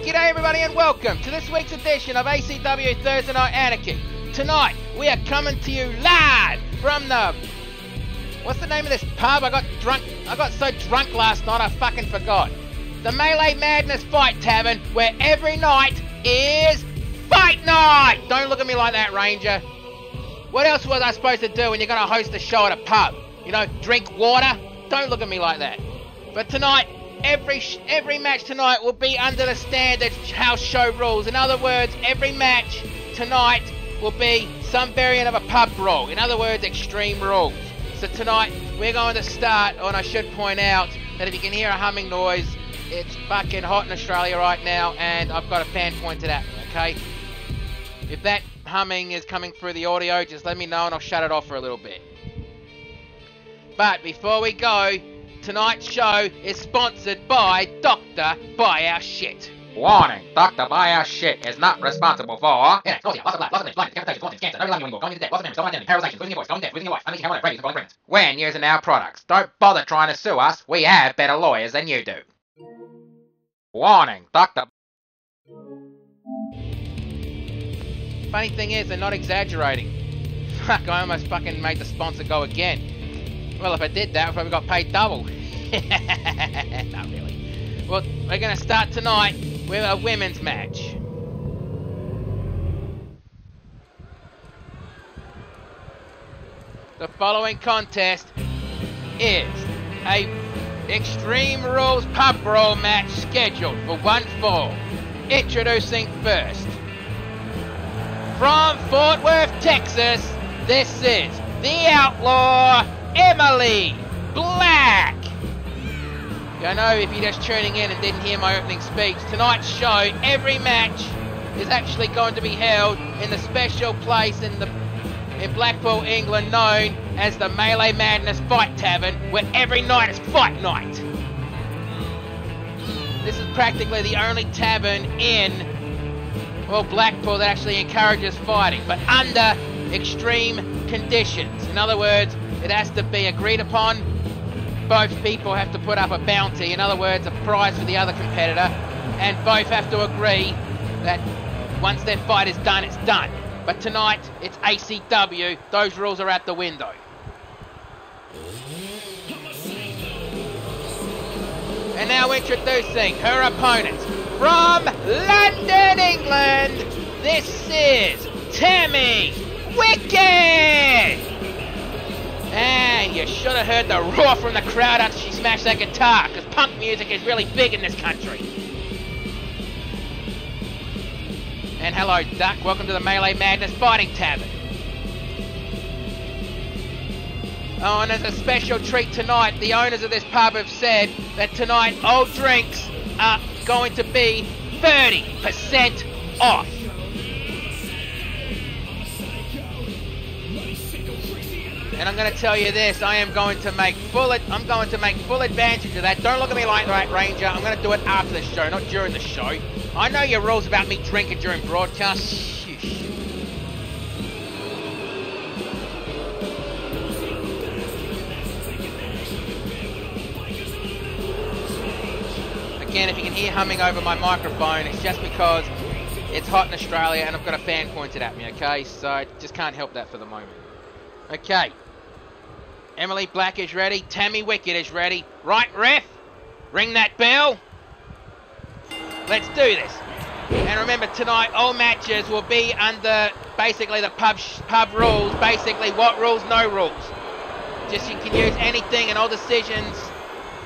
G'day everybody and welcome to this week's edition of ACW Thursday Night Anarchy. Tonight we are coming to you live from the... What's the name of this pub? I got so drunk last night I fucking forgot. The Melee Madness Fight Tavern, where every night is fight night! Don't look at me like that, Ranger. What else was I supposed to do when you're going to host a show at a pub? You know, drink water? Don't look at me like that. But tonight, every match tonight will be under the standard house show rules. In other words, every match tonight will be some variant of a pub brawl. In other words, extreme rules. So tonight, we're going to start, and I should point out that if you can hear a humming noise, it's fucking hot in Australia right now, and I've got a fan pointed at me, okay? If that humming is coming through the audio, just let me know and I'll shut it off for a little bit. But before we go, tonight's show is sponsored by Dr. Buy Our Shit. Warning, Dr. Buy Our Shit is not responsible for... When using our products, don't bother trying to sue us, we have better lawyers than you do. Warning, Dr. Funny thing is, they're not exaggerating. Fuck, I almost fucking made the sponsor go again. Well, if I did that, I probably got paid double. Not really. Well, we're going to start tonight with a women's match. The following contest is a Extreme Rules pub brawl match scheduled for one fall. Introducing first, from Fort Worth, Texas, this is the Outlaw Emily Black. I know if you're just tuning in and didn't hear my opening speech, tonight's show, every match is actually going to be held in the special place in Blackpool, England, known as the Melee Madness Fight Tavern, where every night is fight night. This is practically the only tavern in, well, Blackpool that actually encourages fighting, but under extreme conditions. In other words, it has to be agreed upon. Both people have to put up a bounty, in other words, a prize for the other competitor, and both have to agree that once their fight is done, it's done. But tonight, it's ACW. Those rules are out the window. And now introducing her opponent from London, England. This is Tammy Wicked. And you should have heard the roar from the crowd after she smashed that guitar, because punk music is really big in this country. And hello, Duck. Welcome to the Melee Madness Fighting Tavern. Oh, and as a special treat tonight, the owners of this pub have said that tonight all drinks are going to be 30% off. And I'm going to tell you this, I'm going to make full advantage of that. Don't look at me like that, Ranger. I'm going to do it after the show, not during the show. I know your rules about me drinking during broadcast. Shush. Again, if you can hear humming over my microphone, it's just because it's hot in Australia and I've got a fan pointed at me, okay? So I just can't help that for the moment. Okay. Emily Black is ready. Tammy Wicked is ready. Right, ref? Ring that bell. Let's do this. And remember, tonight, all matches will be under basically the pub rules. Basically, what rules? No rules. Just you can use anything and all decisions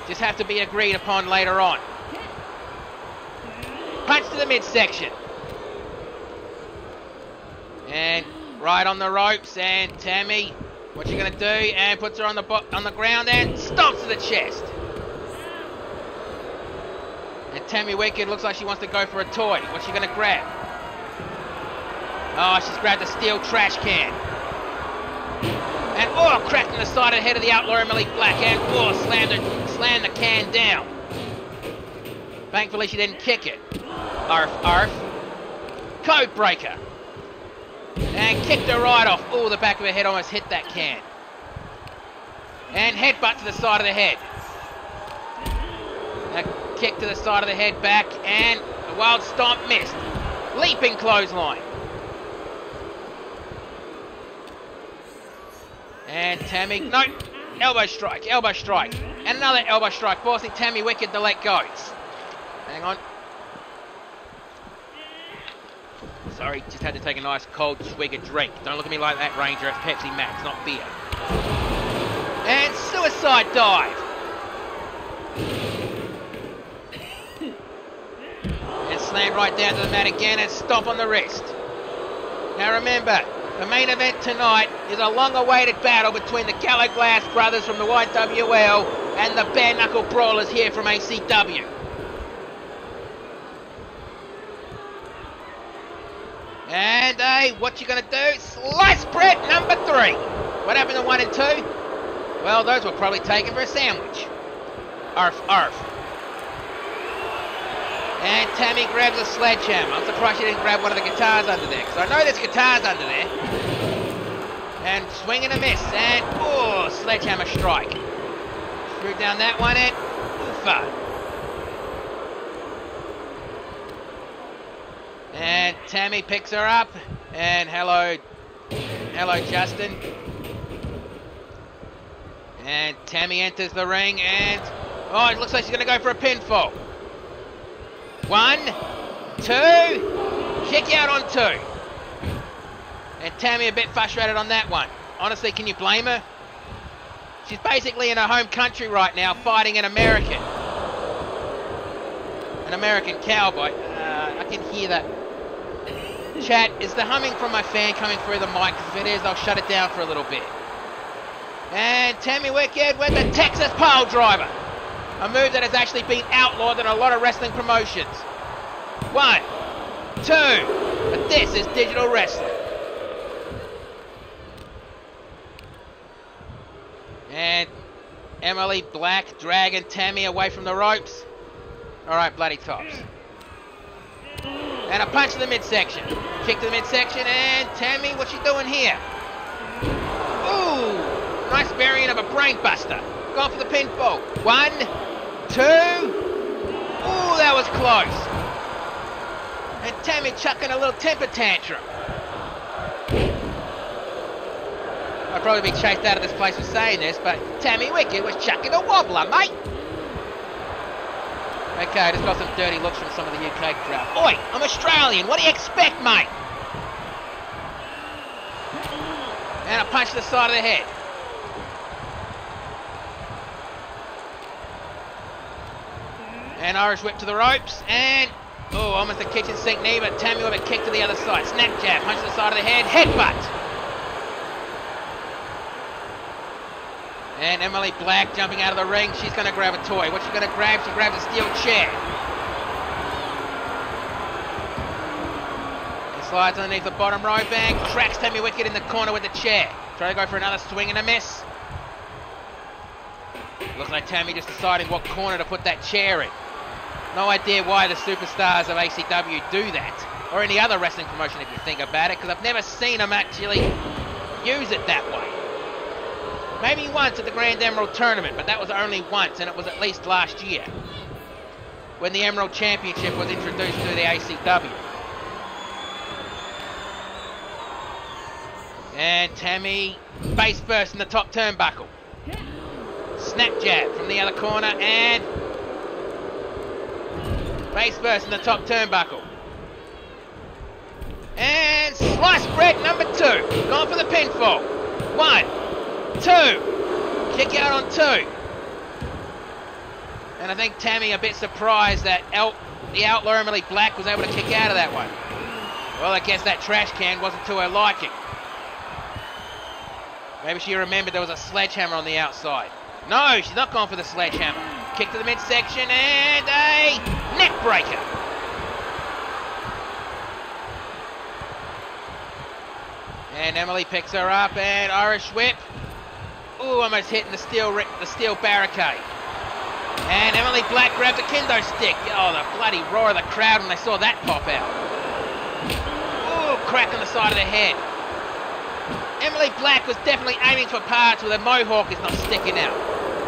just have to be agreed upon later on. Punch to the midsection. And right on the ropes, and Tammy, what's she gonna do? And puts her on the ground and stomps to the chest. And Tammy Wicked looks like she wants to go for a toy. What's she gonna grab? Oh, she's grabbed a steel trash can. And oh, cracked in the side of the head of the Outlaw Emily Black, and oh, slammed the can down. Thankfully she didn't kick it. Arf, arf. Code breaker. And kicked her right off. Oh, the back of her head almost hit that can. And headbutt to the side of the head. Now, kick to the side of the head back, and the wild stomp missed. Leaping clothesline. And Tammy, no, elbow strike, and another elbow strike, forcing Tammy Wicked to let go. Hang on. Sorry, just had to take a nice cold swig of drink. Don't look at me like that, Ranger. It's Pepsi Max, not beer. And suicide dive. And slam right down to the mat again and stomp on the wrist. Now remember, the main event tonight is a long-awaited battle between the Gallaglass brothers from the YWL and the Bare Knuckle Brawlers here from ACW. And what you gonna do? Slice bread number 3. What happened to 1 and 2? Well, those were probably taken for a sandwich. Arf, arf. And Tammy grabs a sledgehammer. I'm surprised she didn't grab one of the guitars under there, because I know there's guitars under there. And swing and a miss, and oh, sledgehammer strike. Threw down that one, and oofa. And Tammy picks her up, and hello Justin. And Tammy enters the ring, and oh, it looks like she's gonna go for a pinfall. 1, 2, kick out on 2. And Tammy a bit frustrated on that one. Honestly, can you blame her? She's basically in her home country right now, fighting an American cowboy. I can hear that. Chat, is the humming from my fan coming through the mic? Because if it is, I'll shut it down for a little bit. And Tammy Wicked with the Texas pile driver. A move that has actually been outlawed in a lot of wrestling promotions. 1, 2, but this is digital wrestling. And Emily Black dragging Tammy away from the ropes. Alright, bloody tops. And a punch to the midsection. Kick to the midsection, and Tammy, what's she doing here? Ooh, nice variant of a brain buster. Going for the pinfall. 1, 2. Ooh, that was close. And Tammy chucking a little temper tantrum. I'd probably be chased out of this place for saying this, but Tammy Wicked was chucking a wobbler, mate. Okay, I just got some dirty looks from some of the UK crowd. Oi, I'm Australian. What do you expect, mate? And a punch to the side of the head. And Irish whip to the ropes, and oh, almost a kitchen sink knee, but Tammy with a kick to the other side. Snap jab, punch to the side of the head, headbutt. And Emily Black jumping out of the ring. She's going to grab a toy. What's she going to grab? She grabs a steel chair. And slides underneath the bottom rope and cracks Tammy Wicked in the corner with the chair. Try to go for another swing and a miss. Looks like Tammy just decided what corner to put that chair in. No idea why the superstars of ACW do that, or any other wrestling promotion if you think about it, because I've never seen them actually use it that way. Maybe once at the Grand Emerald Tournament, but that was only once, and it was at least last year, when the Emerald Championship was introduced to the ACW. And Tammy face first in the top turnbuckle. Snap jab from the other corner, and face first in the top turnbuckle. And slice bread number 2. Going for the pinfall. 1, 2. Kick out on 2. And I think Tammy a bit surprised that the Outlaw Emily Black was able to kick out of that one. Well, I guess that trash can wasn't to her liking. Maybe she remembered there was a sledgehammer on the outside. No, she's not going for the sledgehammer. Kick to the midsection and a neck breaker. And Emily picks her up and Irish whip. Ooh, almost hitting the steel barricade. And Emily Black grabs a kendo stick. Oh, the bloody roar of the crowd when they saw that pop out. Ooh, crack on the side of the head. Emily Black was definitely aiming for parts where the mohawk is not sticking out.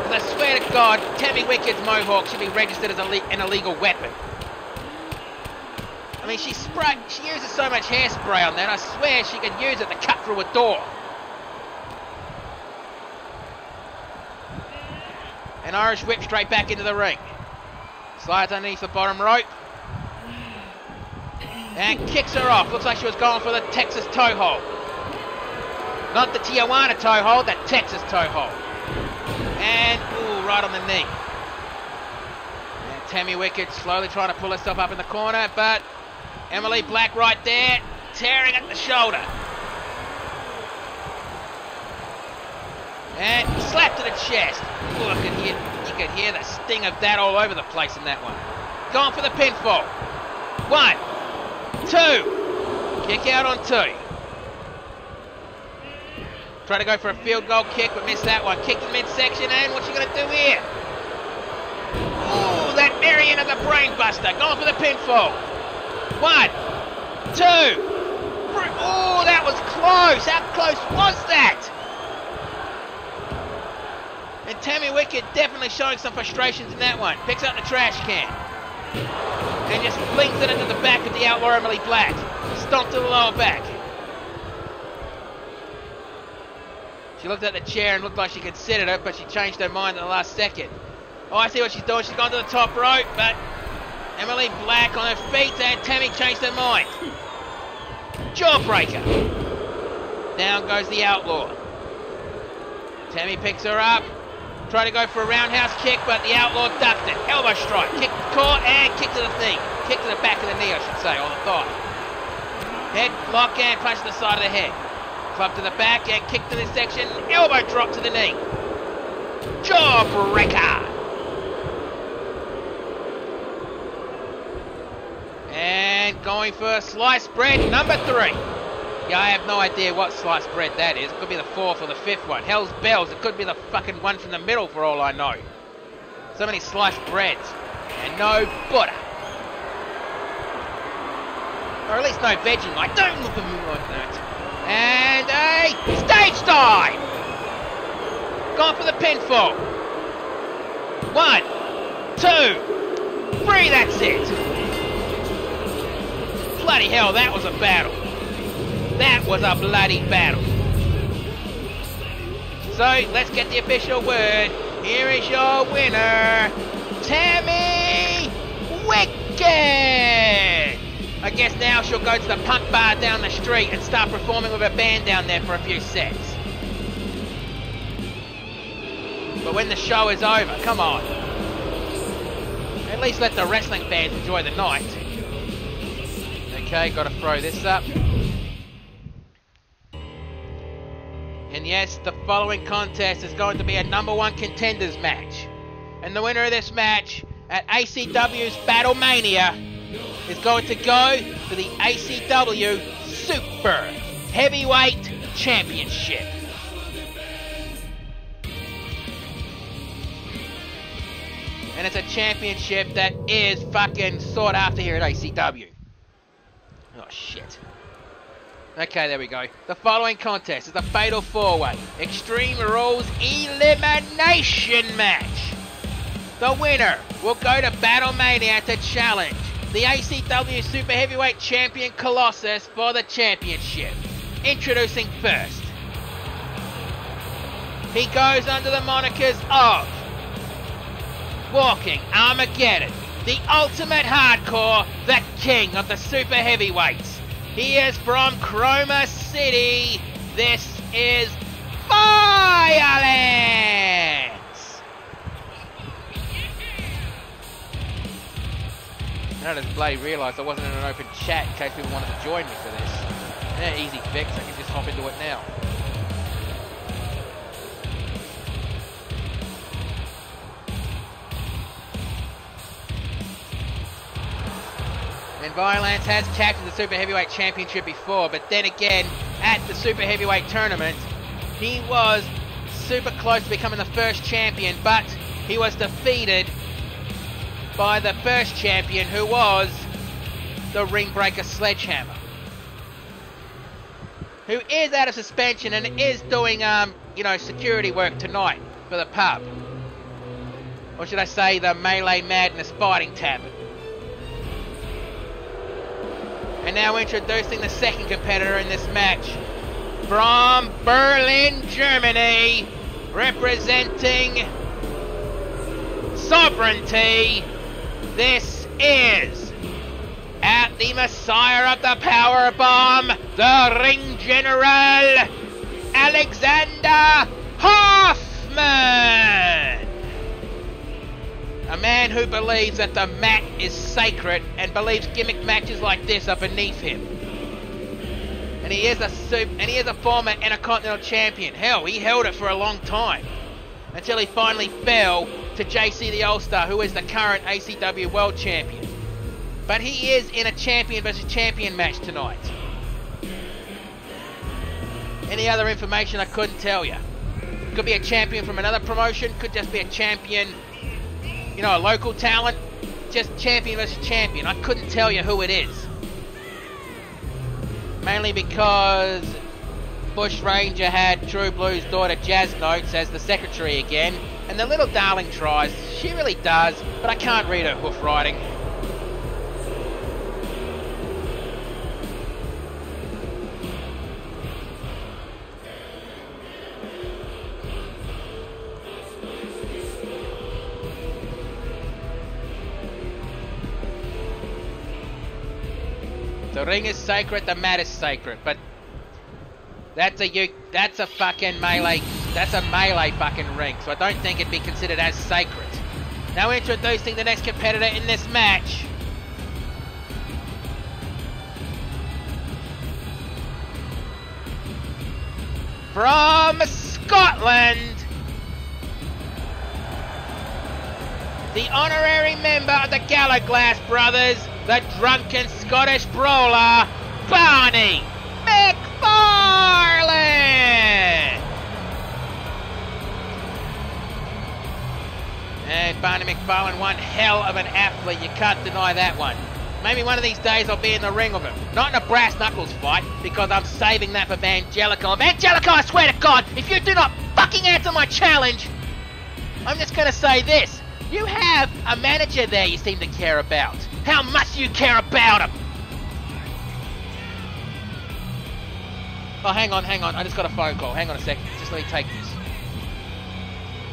Because I swear to God, Tammy Wicked's mohawk should be registered as an illegal weapon. I mean, she uses so much hairspray on that, I swear she could use it to cut through a door. An Irish whip straight back into the ring. Slides underneath the bottom rope. And kicks her off. Looks like she was going for the Texas toe hold. Not the Tijuana toe hold, the Texas toe hold. And, ooh, right on the knee. And Tammy Wicked slowly trying to pull herself up in the corner, but Emily Black right there, tearing at the shoulder. And slap to the chest. Ooh, you could hear the sting of that all over the place in that one. Going for the pinfall. 1, 2. Kick out on 2. Try to go for a field goal kick, but missed that one. Kick in midsection, and what's she going to do here? Ooh, that Marion of the brainbuster. Going for the pinfall. 1, 2. Ooh, that was close. How close was that? And Tammy Wicked definitely showing some frustrations in that one. Picks up the trash can. And just flings it into the back of the Outlaw Emily Black. Stomped to the lower back. She looked at the chair and looked like she considered it, but she changed her mind in the last second. Oh, I see what she's doing. She's gone to the top rope, but Emily Black on her feet, and Tammy changed her mind. Jawbreaker. Down goes the Outlaw. Tammy picks her up. Tried to go for a roundhouse kick, but the Outlaw ducked it. Elbow strike. Kick caught and kick to the knee. Kick to the back of the knee, I should say, or the thigh. Head lock and punch to the side of the head. Club to the back and kick to this section. Elbow drop to the knee. Jawbreaker. And going for sliced bread number 3. Yeah, I have no idea what sliced bread that is. It could be the 4th or the 5th one. Hell's bells, it could be the fucking one from the middle for all I know. So many sliced breads. And no butter. Or at least no Vegemite. Don't look at me like that. And a stage dive! Going for the pinfall. 1, 2, 3, that's it. Bloody hell, that was a battle. That was a bloody battle. So, let's get the official word. Here is your winner, Tammy Wicked! I guess now she'll go to the punk bar down the street and start performing with a band down there for a few sets. But when the show is over, come on. At least let the wrestling fans enjoy the night. Okay, gotta throw this up. And yes, the following contest is going to be a #1 contenders match. And the winner of this match at ACW's Battlemania is going to go to the ACW Super Heavyweight Championship. And it's a championship that is fucking sought after here at ACW. Oh shit. Okay, there we go. The following contest is a Fatal 4-Way Extreme Rules Elimination Match. The winner will go to Battlemania to challenge the ACW Super Heavyweight Champion Colossus for the championship. Introducing first. He goes under the monikers of Walking Armageddon, the ultimate hardcore, the king of the Super Heavyweights. He is from Chroma City. This is Violence! Now does Blade realise I wasn't in an open chat in case people wanted to join me for this. Yeah, easy fix, I can just hop into it now. And Violence has captured the Super Heavyweight Championship before, but then again, at the Super Heavyweight Tournament, he was super close to becoming the first champion, but he was defeated by the first champion, who was the Ringbreaker Sledgehammer, who is out of suspension and is doing, security work tonight for the pub. Or should I say the Melee Madness Fighting Tavern. And now introducing the second competitor in this match. From Berlin, Germany, representing Sovereignty, this is at the Messiah of the Powerbomb, the Ring General, Alexander Hoffman! A man who believes that the mat is sacred and believes gimmick matches like this are beneath him. And he is a former Intercontinental Champion. Hell, he held it for a long time. Until he finally fell to JC the All-Star, who is the current ACW World Champion. But he is in a champion versus champion match tonight. Any other information I couldn't tell you. Could be a champion from another promotion, could just be a champion, you know, a local talent. Just champion versus champion. I couldn't tell you who it is. Mainly because Bush Ranger had True Blue's daughter Jazz Notes as the secretary again, and the little darling tries. She really does, but I can't read her hoof writing. The ring is sacred, the mat is sacred, but that's a fucking melee, that's a melee fucking ring, so I don't think it'd be considered as sacred. Now introducing the next competitor in this match. From Scotland, the honorary member of the Gallaglass Brothers, the drunken Scottish brawler, Barney McFarlane! And Barney McFarlane, one hell of an athlete, you can't deny that one. Maybe one of these days I'll be in the ring with him. Not in a brass knuckles fight, because I'm saving that for Evangelico. Evangelico, I swear to God, if you do not fucking answer my challenge, I'm just gonna say this. You have a manager there you seem to care about. How much do you care about him? Oh, hang on. I just got a phone call. Hang on a second. Just let me take this.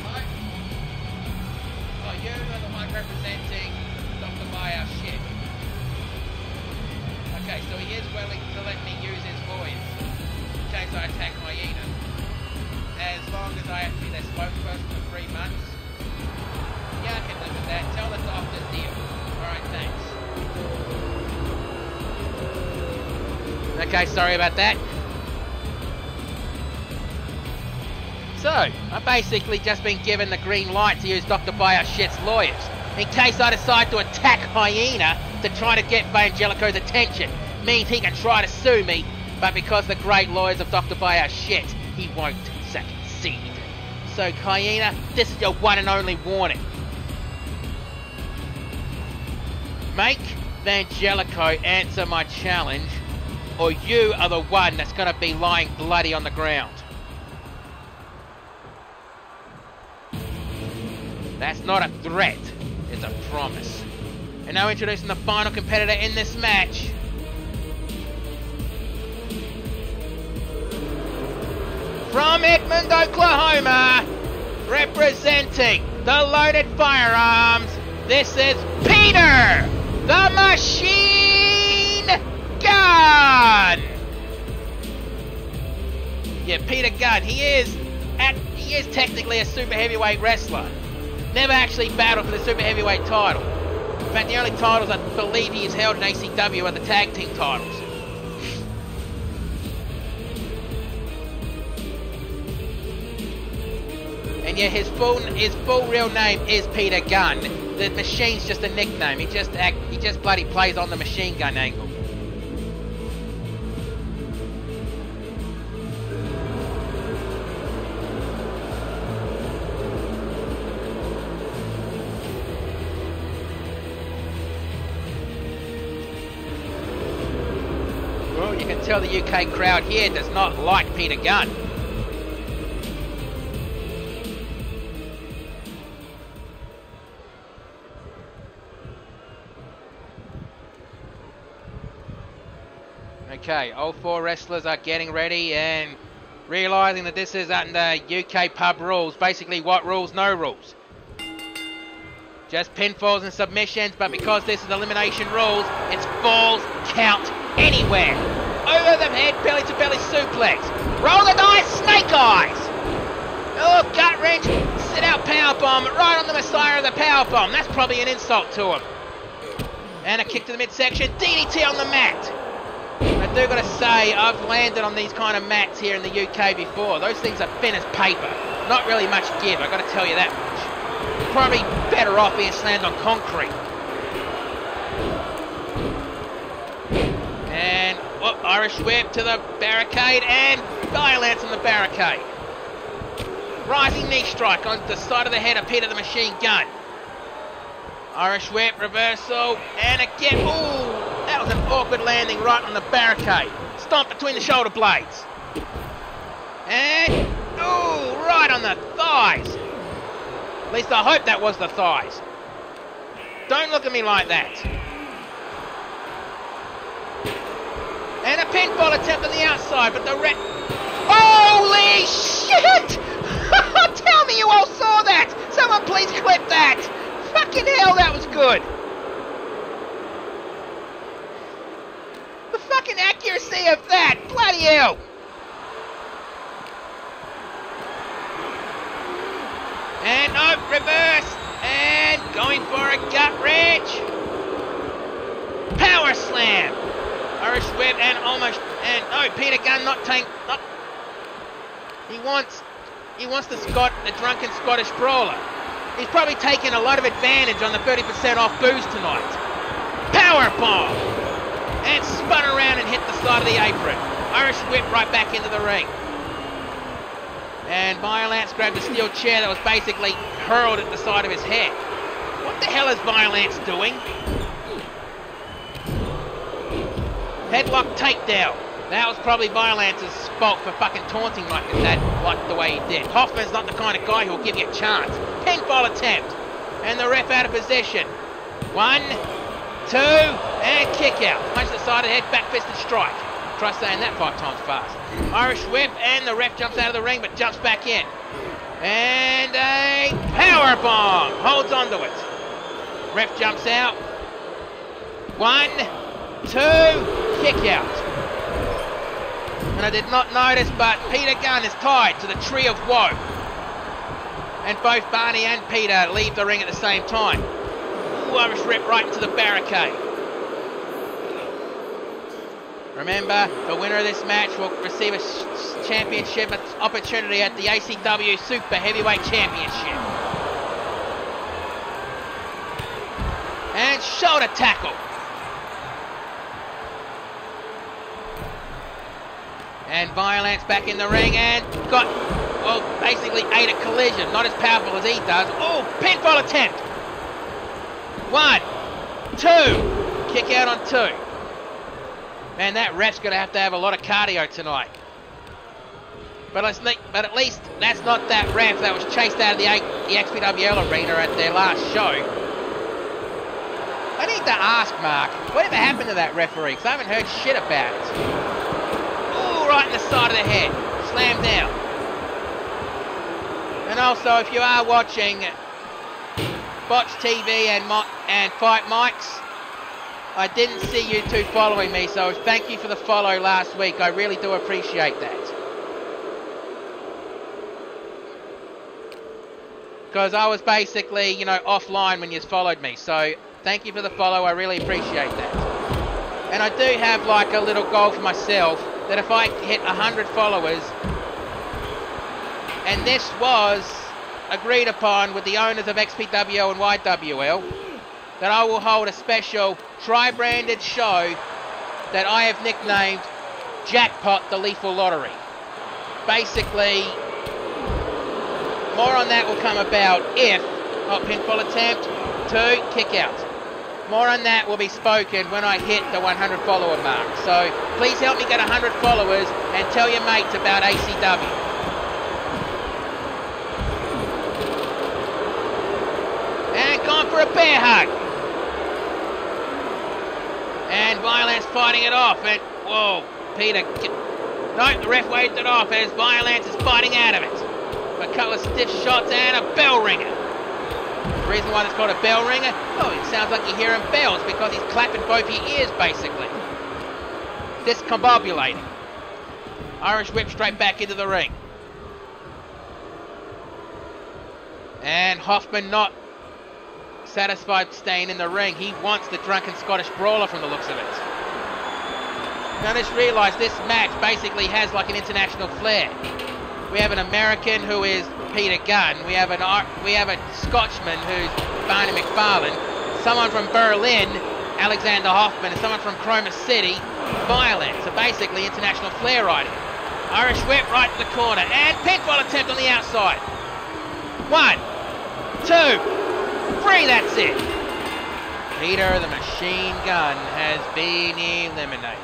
Hello? Oh, you are the one representing Dr. Bayer shit. Okay, so he is willing to let me use his voice in case I attack Hyena. As long as I have to be their spokesperson for 3 months. Yeah, I can live with that. Tell the doctor's deal. Alright, thanks. Okay, sorry about that. So, I've basically just been given the green light to use Dr. Bayer shit's lawyers. In case I decide to attack Hyena to try to get Evangelico's attention. Means he can try to sue me, but because the great lawyers of Dr. Bayer shit, he won't succeed. So, Hyena, this is your one and only warning. Make Evangelico answer my challenge, or you are the one that's going to be lying bloody on the ground. That's not a threat, it's a promise. And now introducing the final competitor in this match. From Edmond, Oklahoma, representing the Loaded Firearms, this is Peter the Machine Gunn! Yeah, Peter Gunn. He is technically a super heavyweight wrestler. Never actually battled for the super heavyweight title. In fact, the only titles I believe he has held in ACW are the tag team titles. And yeah, his full real name is Peter Gunn. The machine's just a nickname. He just bloody plays on the machine gun angle. Well, you can tell the UK crowd here does not like Peter Gunn. Okay, all four wrestlers are getting ready and realising that this is under UK pub rules. Basically, what rules? No rules. Just pinfalls and submissions, but because this is elimination rules, it's falls count anywhere. Over the head, belly to belly suplex. Roll the dice, snake eyes. Oh, gut wrench, sit out powerbomb, right on the Messiah of the powerbomb. That's probably an insult to him. And a kick to the midsection, DDT on the mat. I do gotta say, I've landed on these kind of mats here in the UK before. Those things are thin as paper. Not really much give, I gotta tell you that much. Probably better off being slammed on concrete. And Irish whip to the barricade and violence on the barricade. Rising knee strike on the side of the head of Peter the Machine Gun. Irish whip, reversal, and again, ooh, that was an awkward landing right on the barricade. Stomp between the shoulder blades. And, ooh, right on the thighs. At least I hope that was the thighs. Don't look at me like that. And a pinfall attempt on the outside, but the red... Holy shit! Tell me you all saw that! Someone please clip that! Fucking hell, that was good! The fucking accuracy of that! Bloody hell! And reverse! And going for a gut wrench! Power slam! Irish whip and almost... And Peter Gunn not taking... He wants the drunken Scottish brawler. He's probably taken a lot of advantage on the 30% off booze tonight. Power bomb! And spun around and hit the side of the apron. Irish whip right back into the ring. And Violence grabbed a steel chair that was basically hurled at the side of his head. What the hell is Violence doing? Headlock takedown. That was probably Violence's fault for fucking taunting like that, like the way he did. Hoffman's not the kind of guy who'll give you a chance. Pinfall attempt. And the ref out of position. 1, 2, and kick out. Punch to the side of the head, back fisted strike. Try saying that 5 times fast. Irish whip, and the ref jumps out of the ring, but jumps back in. And a power bomb. Holds onto it. Ref jumps out. 1, 2, kick out. And I did not notice, but Peter Gunn is tied to the Tree of Woe. And both Barney and Peter leave the ring at the same time. Ooh, Irish rip right into the barricade. Remember, the winner of this match will receive a championship opportunity at the ACW Super Heavyweight Championship. And shoulder tackle. And Violence back in the ring and got, well, basically ate a collision. Not as powerful as he does. Oh, pinfall attempt. 1, 2. Kick out on 2. Man, that ref's going to have a lot of cardio tonight. But at least that's not that ref that was chased out of the XPWL arena at their last show. I need to ask Mark, whatever happened to that referee? Because I haven't heard shit about it. Right in the side of the head. Slam down. And also, if you are watching Botch TV and Fight Mics, I didn't see you two following me, so thank you for the follow last week. I really do appreciate that. Because I was basically, offline when you followed me. So thank you for the follow. I really appreciate that. And I do have like a little goal for myself, that if I hit 100 followers, and this was agreed upon with the owners of XPWL and YWL, that I will hold a special tri-branded show that I have nicknamed Jackpot the Lethal Lottery. Basically, more on that will come about if, pinfall attempt, 2, kick out. More on that will be spoken when I hit the 100 follower mark. So please help me get 100 followers and tell your mates about ACW. And gone for a bear hug. And Violence fighting it off. And Whoa, Peter. No, the ref waved it off as Violence is fighting out of it. A couple of stiff shots and a bell ringer. The reason why it's called a bell ringer? Oh, it sounds like you're hearing bells because he's clapping both your ears, basically. Discombobulating. Irish whip straight back into the ring. And Hoffman not satisfied staying in the ring. He wants the drunken Scottish brawler from the looks of it. Now let's realise this match basically has like an international flair. We have an American who is Peter Gunn. We have a Scotchman who's Barney McFarlane. Someone from Berlin, Alexander Hoffman, and someone from Chroma City, Violence. So basically international flair right here. Irish whip right in the corner and pinfall attempt on the outside. 1, 2, 3, that's it. Peter the Machine Gun has been eliminated.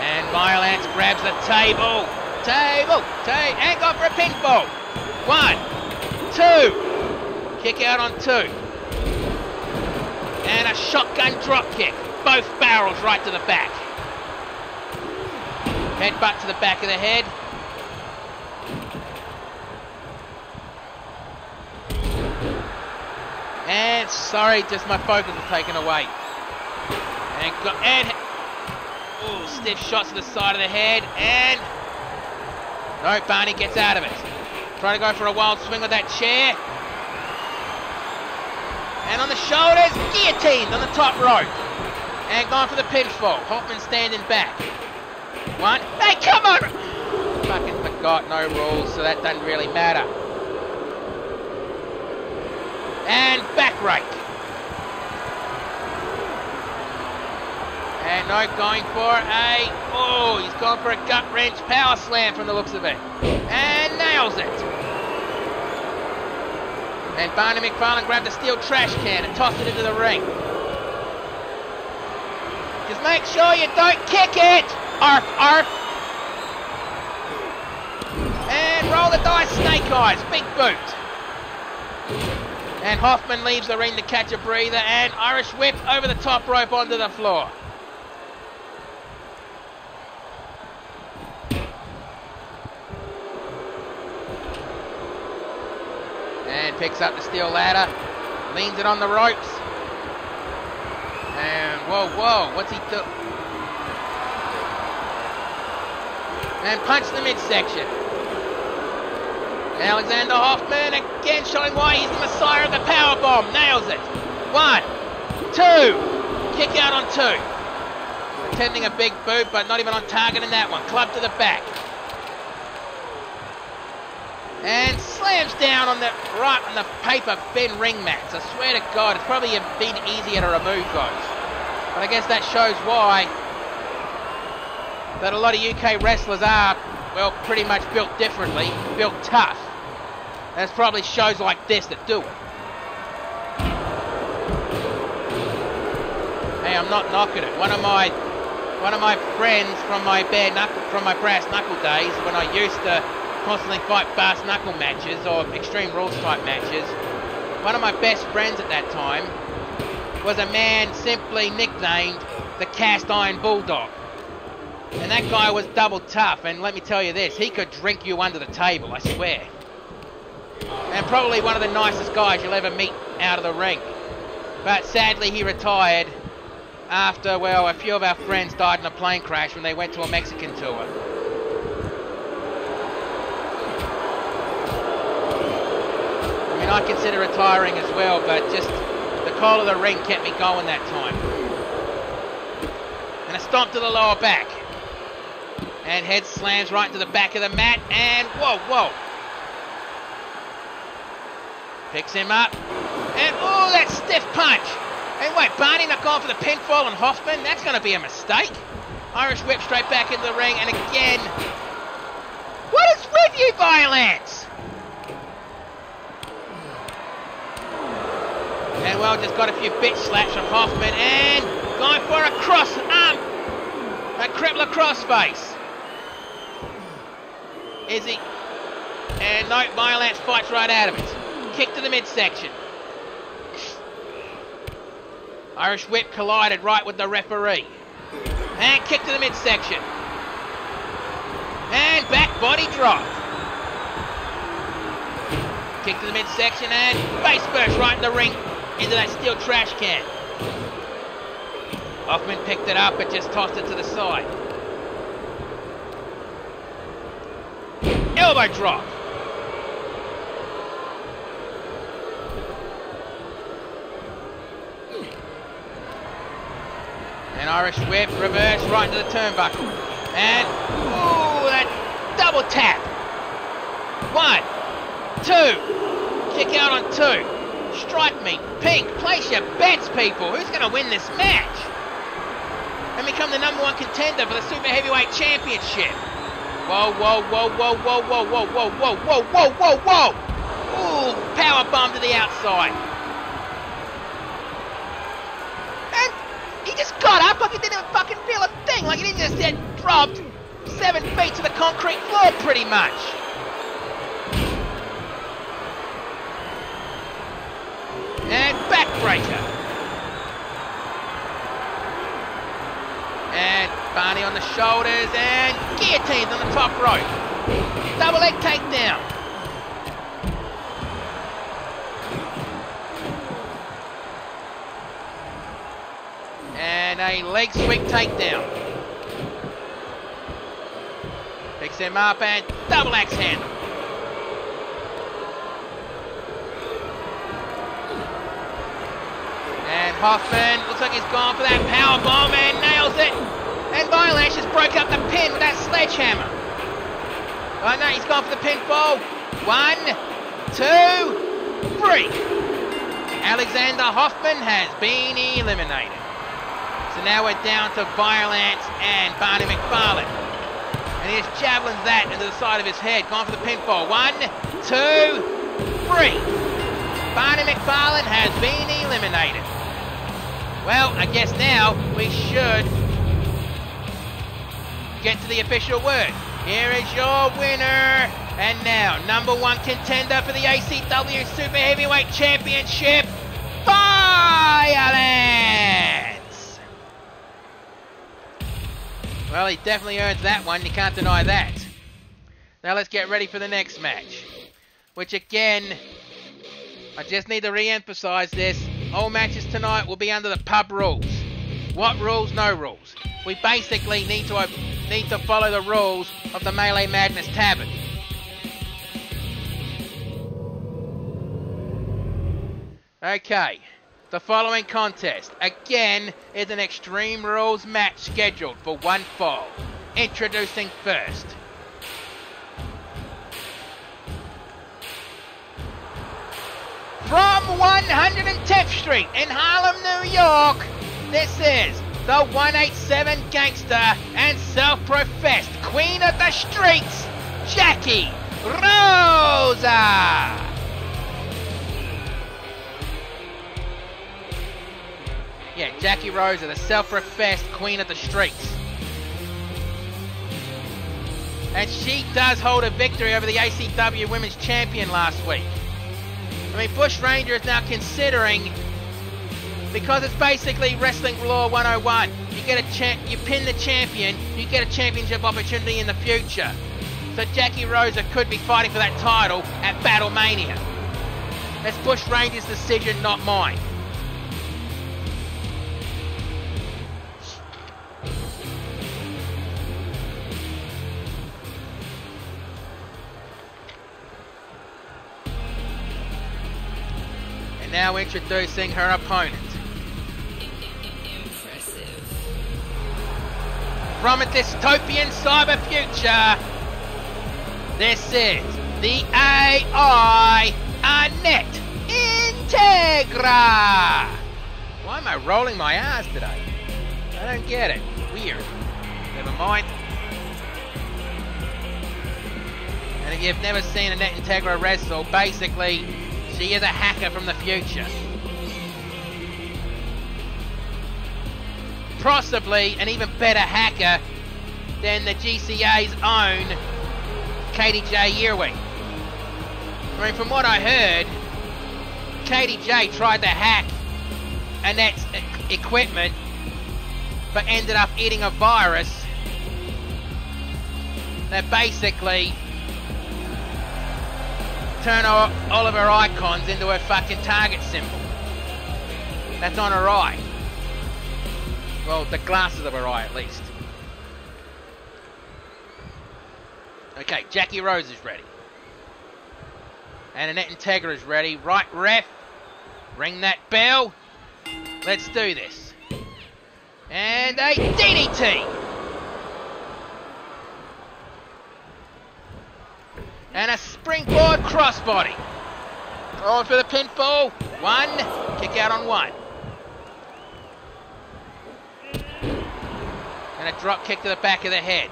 And Violence grabs the table, and go for a pinfall. 1, 2, kick out on 2. And a shotgun drop kick, both barrels right to the back. Headbutt to the back of the head. And sorry, just my focus was taken away. And ooh, stiff shots to the side of the head, and no, Barney gets out of it. Trying to go for a wild swing with that chair. And on the shoulders, guillotined on the top rope. And gone for the pinfall. Hoffman standing back. 1, hey, come on! Fucking forgot, no rules, so that doesn't really matter. And back rake. And no, going for he's gone for a gut wrench power slam from the looks of it. And nails it. And Barney McFarlane grabbed a steel trash can and tossed it into the ring. Just make sure you don't kick it. Arf, arf. And roll the dice, snake eyes, big boot. And Hoffman leaves the ring to catch a breather, and Irish whip over the top rope onto the floor. And picks up the steel ladder, leans it on the ropes. And whoa, what's he do? And punch the midsection. Alexander Hoffman again showing why he's the messiah of the powerbomb. Nails it. 1, 2. Kick out on 2. Attempting a big boot, but not even on target in that one. Club to the back. And slams down on the paper thin ring mats. I swear to God, it's probably been easier to remove those. But I guess that shows why that a lot of UK wrestlers are, well, pretty much built differently, built tough. And it's probably shows like this that do it. Hey, I'm not knocking it. One of my friends from my brass knuckle days, when I used to constantly fight brass knuckle matches or Extreme Rules type matches, one of my best friends at that time was a man simply nicknamed the Cast Iron Bulldog. And that guy was double tough, and let me tell you this, he could drink you under the table, I swear. And probably one of the nicest guys you'll ever meet out of the ring. But sadly he retired after, well, a few of our friends died in a plane crash when they went to a Mexican tour. I mean, I consider retiring as well, but just the call of the ring kept me going that time. And a stomp to the lower back. And head slams right into the back of the mat, and whoa. Picks him up, and oh, that stiff punch. And wait, Barney not going for the pinfall on Hoffman? That's going to be a mistake. Irish whip straight back into the ring, and again. What is with you, Violence? And well, just got a few bitch slaps from Hoffman, and going for a cross arm, a crippler crossface. Is he? And no, Violence fights right out of it. Kick to the midsection. Irish whip collided right with the referee. And kick to the midsection. And back body drop. Kick to the midsection and face first right in the ring into that steel trash can. Hoffman picked it up but just tossed it to the side. Elbow drop. An Irish whip, reverse right into the turnbuckle. And, ooh, that double tap. 1, 2. Kick out on 2. Strike me. Pink, place your bets, people. Who's going to win this match? And become the #1 contender for the Super Heavyweight Championship. Whoa, whoa, whoa, whoa, whoa, whoa, whoa, whoa, whoa, whoa, whoa, whoa, whoa. Ooh, power bomb to the outside. And he just got up like he didn't even fucking feel a thing. Like he didn't just get dropped 7 feet to the concrete floor pretty much. And backbreaker. And Barney on the shoulders and guillotines on the top rope. Double leg takedown. And a leg sweep takedown. Picks him up and double axe handle. And Hoffman looks like he's gone for that power bomb and nails it. And Violash just broke up the pin with that sledgehammer. Oh no, he's gone for the pinfall. 1, 2, 3. Alexander Hoffman has been eliminated. So now we're down to Violence and Barney McFarlane. And he just javelins that into the side of his head. Gone for the pinfall. 1, 2, 3. Barney McFarlane has been eliminated. Well, I guess now we should get to the official word. Here is your winner. And now, #1 contender for the ACW Super Heavyweight Championship, Violence! Well, he definitely earns that one. You can't deny that. Now let's get ready for the next match. Which again, I just need to re-emphasize this. All matches tonight will be under the pub rules. What rules? No rules. We basically need to follow the rules of the Melee Madness Tavern. Okay, the following contest, again, is an Extreme Rules match scheduled for 1 fall. Introducing first. From 110th Street in Harlem, New York, this is the 187 gangster and self-professed queen of the streets, Jackie Rosa! Yeah, Jackie Rosa, the self-professed queen of the streets. And she does hold a victory over the ACW Women's Champion last week. I mean, Bush Ranger is now considering, because it's basically Wrestling Law 101. You pin the champion, you get a championship opportunity in the future. So Jackie Rosa could be fighting for that title at Battlemania. That's Bush Ranger's decision, not mine. And now introducing her opponent. From a dystopian cyber future, this is the AI Annette Integra. Why am I rolling my R's today? I don't get it. Weird. Never mind. And if you've never seen Annette Integra wrestle, basically, she is a hacker from the future. Possibly an even better hacker than the GCA's own Katie J. Yearwing. I mean, from what I heard, Katie J. tried to hack Annette's equipment, but ended up eating a virus that basically turned all of her icons into her fucking target symbol. That's on her eye. Well, the glasses of her eye at least. Okay, Jackie Rose is ready. And Annette Integra is ready. Right, ref. Ring that bell. Let's do this. And a DDT. And a springboard crossbody. Going for the pinfall. 1. Kick out on 1. And a drop kick to the back of the head.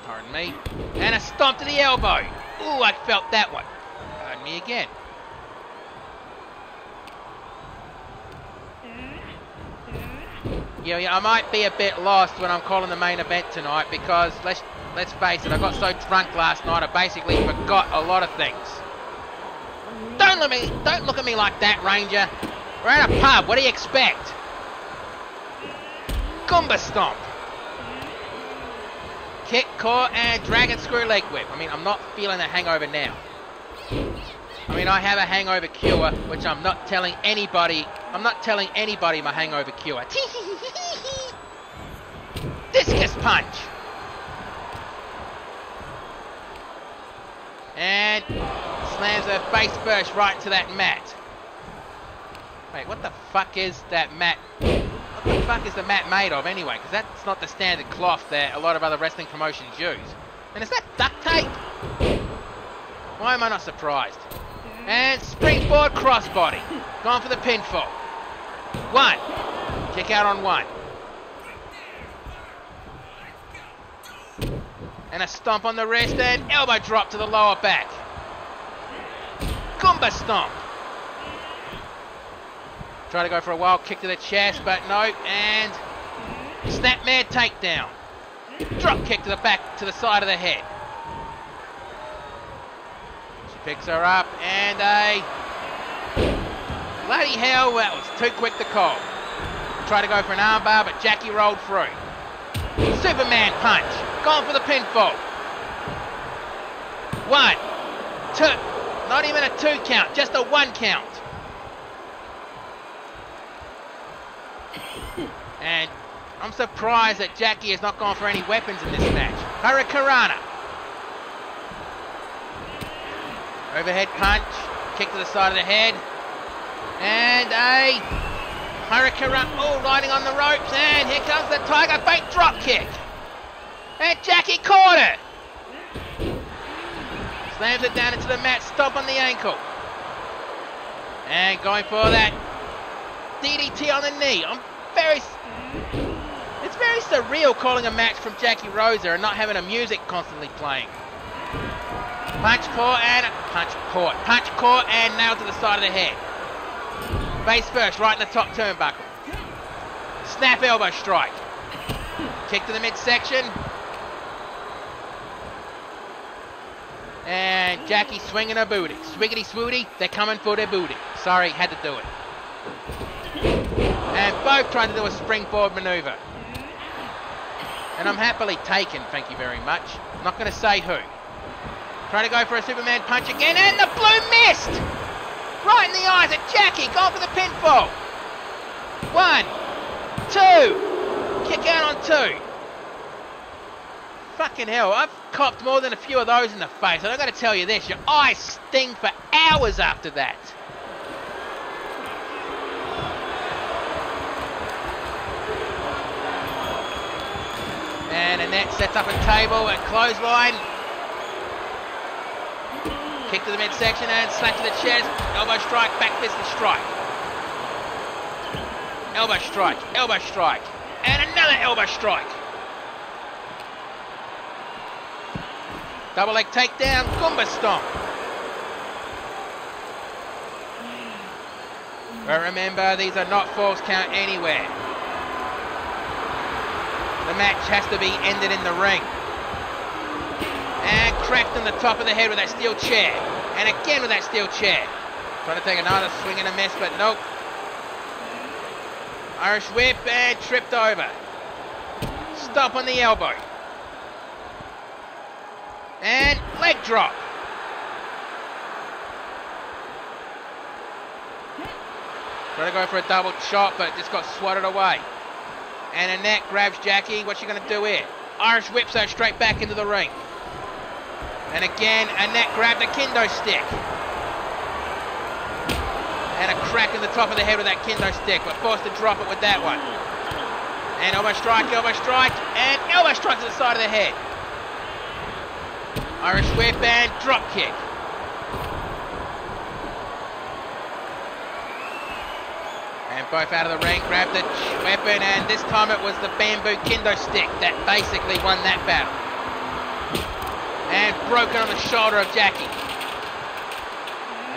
Pardon me. And a stomp to the elbow. Ooh, I felt that one. Pardon me again. Yeah, I might be a bit lost when I'm calling the main event tonight because let's face it, I got so drunk last night I basically forgot a lot of things. Don't look at me like that, Ranger. We're at a pub. What do you expect? Goomba stomp. Kick, core, and dragon screw leg whip. I mean, I'm not feeling a hangover now. I mean, I have a hangover cure, which I'm not telling anybody. I'm not telling anybody my hangover cure. Discus punch. And slams her face first right into that mat. Wait, what the fuck is that mat? What the fuck is the mat made of anyway? Because that's not the standard cloth that a lot of other wrestling promotions use. And is that duct tape? Why am I not surprised? And springboard crossbody. Going for the pinfall. 1. Kick out on 1. And a stomp on the wrist and elbow drop to the lower back. Goomba stomp. Try to go for a wild kick to the chest, but no. And snapmare takedown. Drop kick to the back, to the side of the head. She picks her up and a... Bloody hell, that was too quick to call. Try to go for an armbar, but Jackie rolled through. Superman punch. Going for the pinfall. 1, 2. Not even a 2 count, just a 1 count. And I'm surprised that Jackie has not gone for any weapons in this match. Hurricanrana. Overhead punch. Kick to the side of the head. And a Hurricanrana. Oh, riding on the ropes. And here comes the Tiger Bait drop kick. And Jackie caught her. Slams it down into the mat. Stomp on the ankle. And going for that DDT on the knee. It's very surreal calling a match from Jackie Rosa and not having a music constantly playing. Punch caught and nailed to the side of the head. Face first, right in the top turnbuckle. Snap elbow strike. Kick to the midsection. And Jackie swinging her booty. Swiggity swooty, they're coming for their booty. Sorry, had to do it. And both trying to do a springboard maneuver. And I'm happily taken, thank you very much. I'm not going to say who. Trying to go for a Superman punch again, and the blue missed! Right in the eyes of Jackie, going for the pinfall. 1, 2. Kick out on 2. Fucking hell, I've copped more than a few of those in the face. And I've got to tell you this, your eyes sting for hours after that. And Annette sets up a table and clothesline. Kick to the midsection and slap to the chest. Elbow strike, back fist to strike. Elbow strike, and another elbow strike. Double leg takedown, Goomba stomp. But remember, these are not falls count anywhere. The match has to be ended in the ring. And cracked on the top of the head with that steel chair. And again with that steel chair. Trying to take another swing and a miss, but nope. Irish whip and tripped over. Stop on the elbow. And leg drop. Trying to go for a double chop, but just got swatted away. And Annette grabs Jackie. What's she going to do here? Irish whips her straight back into the ring. And again, Annette grabbed a kendo stick. And a crack in the top of the head with that kendo stick, but forced to drop it with that one. And elbow strike, and elbow strike to the side of the head. Irish whip and drop kick. And both out of the ring, grabbed the weapon, and this time it was the bamboo kendo stick that basically won that battle. And broken on the shoulder of Jackie.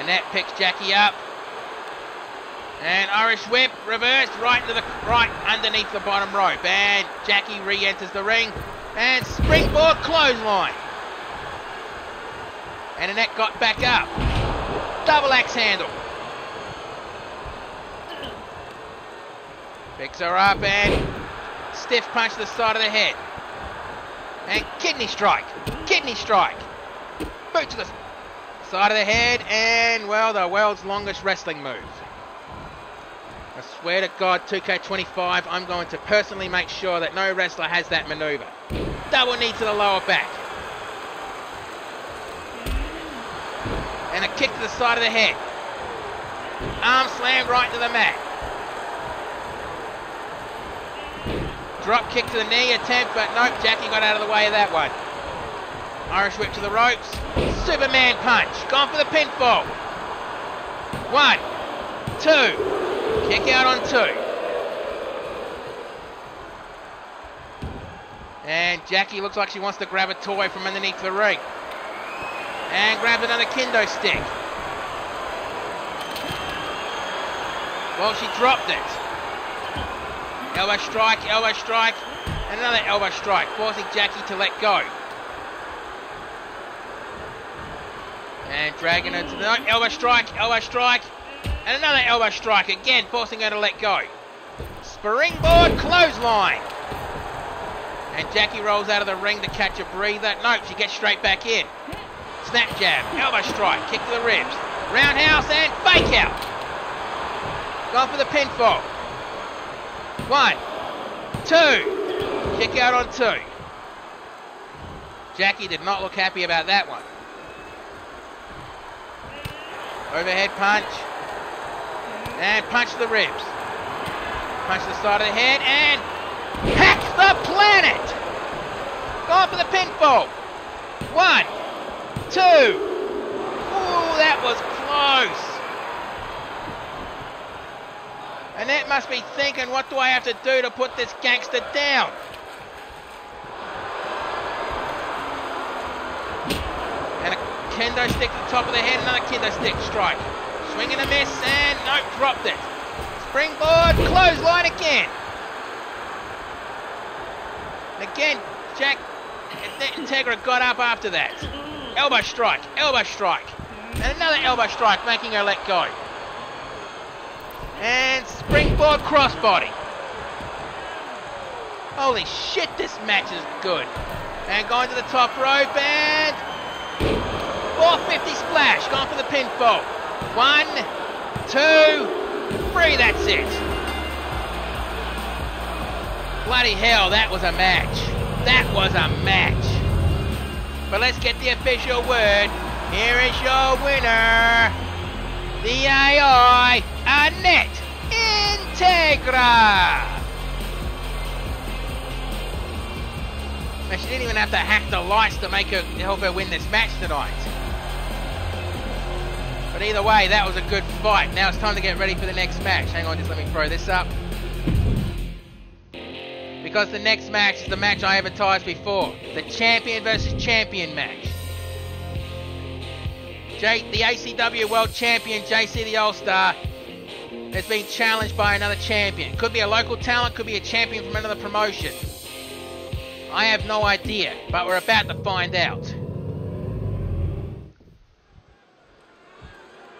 Annette picks Jackie up. And Irish whip, reversed, right underneath the bottom rope. And Jackie re-enters the ring. And springboard clothesline. And Annette got back up. Double axe handle. Picks her up and stiff punch to the side of the head. And kidney strike. Kidney strike. Boot to the side of the head. And, well, the world's longest wrestling move. I swear to God, 2K25, I'm going to personally make sure that no wrestler has that maneuver. Double knee to the lower back. And a kick to the side of the head. Arm slam right to the mat. Drop kick to the knee attempt, but nope, Jackie got out of the way of that one. Irish whip to the ropes. Superman punch. Gone for the pinfall. 1, 2. Kick out on 2. And Jackie looks like she wants to grab a toy from underneath the ring. And grabs another kendo stick. Well, she dropped it. Elbow strike, and another elbow strike, forcing Jackie to let go. And dragging her to the elbow strike, and another elbow strike, again forcing her to let go. Springboard clothesline. And Jackie rolls out of the ring to catch a breather. Nope, she gets straight back in. Snap jab, elbow strike, kick to the ribs. Roundhouse and fake out. Gone for the pinfall. 1, 2. Kick out on 2. Jackie did not look happy about that one. Overhead punch. And punch to the ribs. Punch to the side of the head and hacks the planet. Gone for the pinfall. 1, 2. Ooh, that was close. Annette must be thinking, what do I have to do to put this gangster down? And a kendo stick to the top of the head, another kendo stick strike. Swing and a miss, and nope, dropped it. Springboard, clothesline again. Again, Integra got up after that. Elbow strike, and another elbow strike, making her let go. And springboard crossbody. Holy shit, this match is good. And going to the top rope and 450 splash. Going for the pinfall. 1, 2, 3. That's it. Bloody hell, that was a match. That was a match. But let's get the official word. Here is your winner. The AI, Annette Integra. Now, she didn't even have to hack the lights to help her win this match tonight. But either way, that was a good fight. Now it's time to get ready for the next match. Hang on, just let me throw this up. Because the next match is the match I advertised before. The champion versus champion match. The ACW World Champion, JC the All-Star, has been challenged by another champion. Could be a local talent, could be a champion from another promotion. I have no idea, but we're about to find out.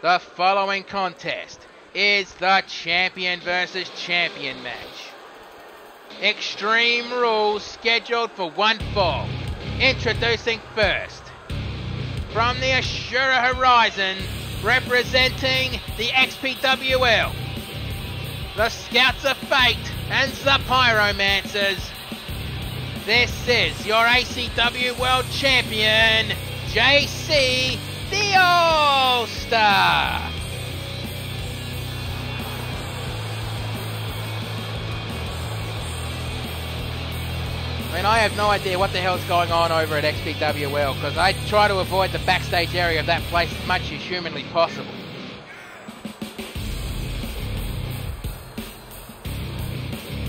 The following contest is the champion versus champion match. Extreme Rules scheduled for one fall. Introducing first, from the Ashura Horizon, representing the XPWL, the Scouts of Fate and the Pyromancers. This is your ACW World Champion, JC the All-Star. I mean, I have no idea what the hell's going on over at XPWL, because I try to avoid the backstage area of that place as much as humanly possible.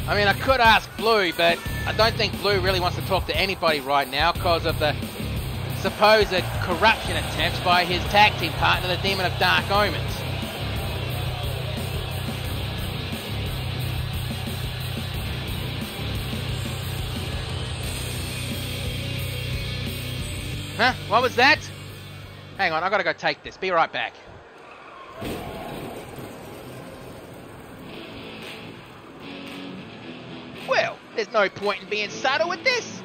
I mean, I could ask Blue, but I don't think Blue really wants to talk to anybody right now because of the supposed corruption attempts by his tag team partner, the Demon of Dark Omens. Huh? What was that? Hang on, I gotta go take this. Be right back. Well, there's no point in being subtle with this.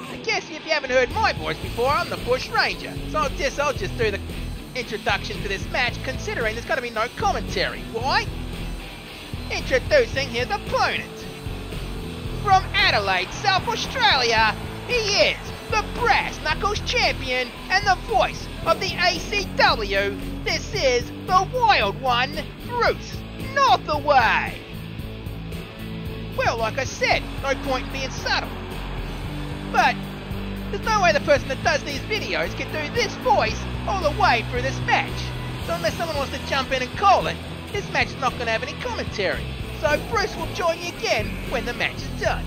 I guess if you haven't heard my voice before, I'm the Bush Ranger. So I'll just do the introduction to this match, considering there's gonna be no commentary. Why? Introducing his opponent. From Adelaide, South Australia, he is the Brass Knuckles Champion and the voice of the ACW. This is the Wild One, Bruce Northaway. Well, like I said, no point in being subtle. But there's no way the person that does these videos can do this voice all the way through this match. So unless someone wants to jump in and call it, this match is not going to have any commentary. So Bruce will join you again when the match is done.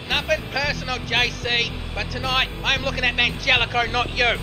Nothing personal, JC, but tonight I'm looking at Angelico, not you.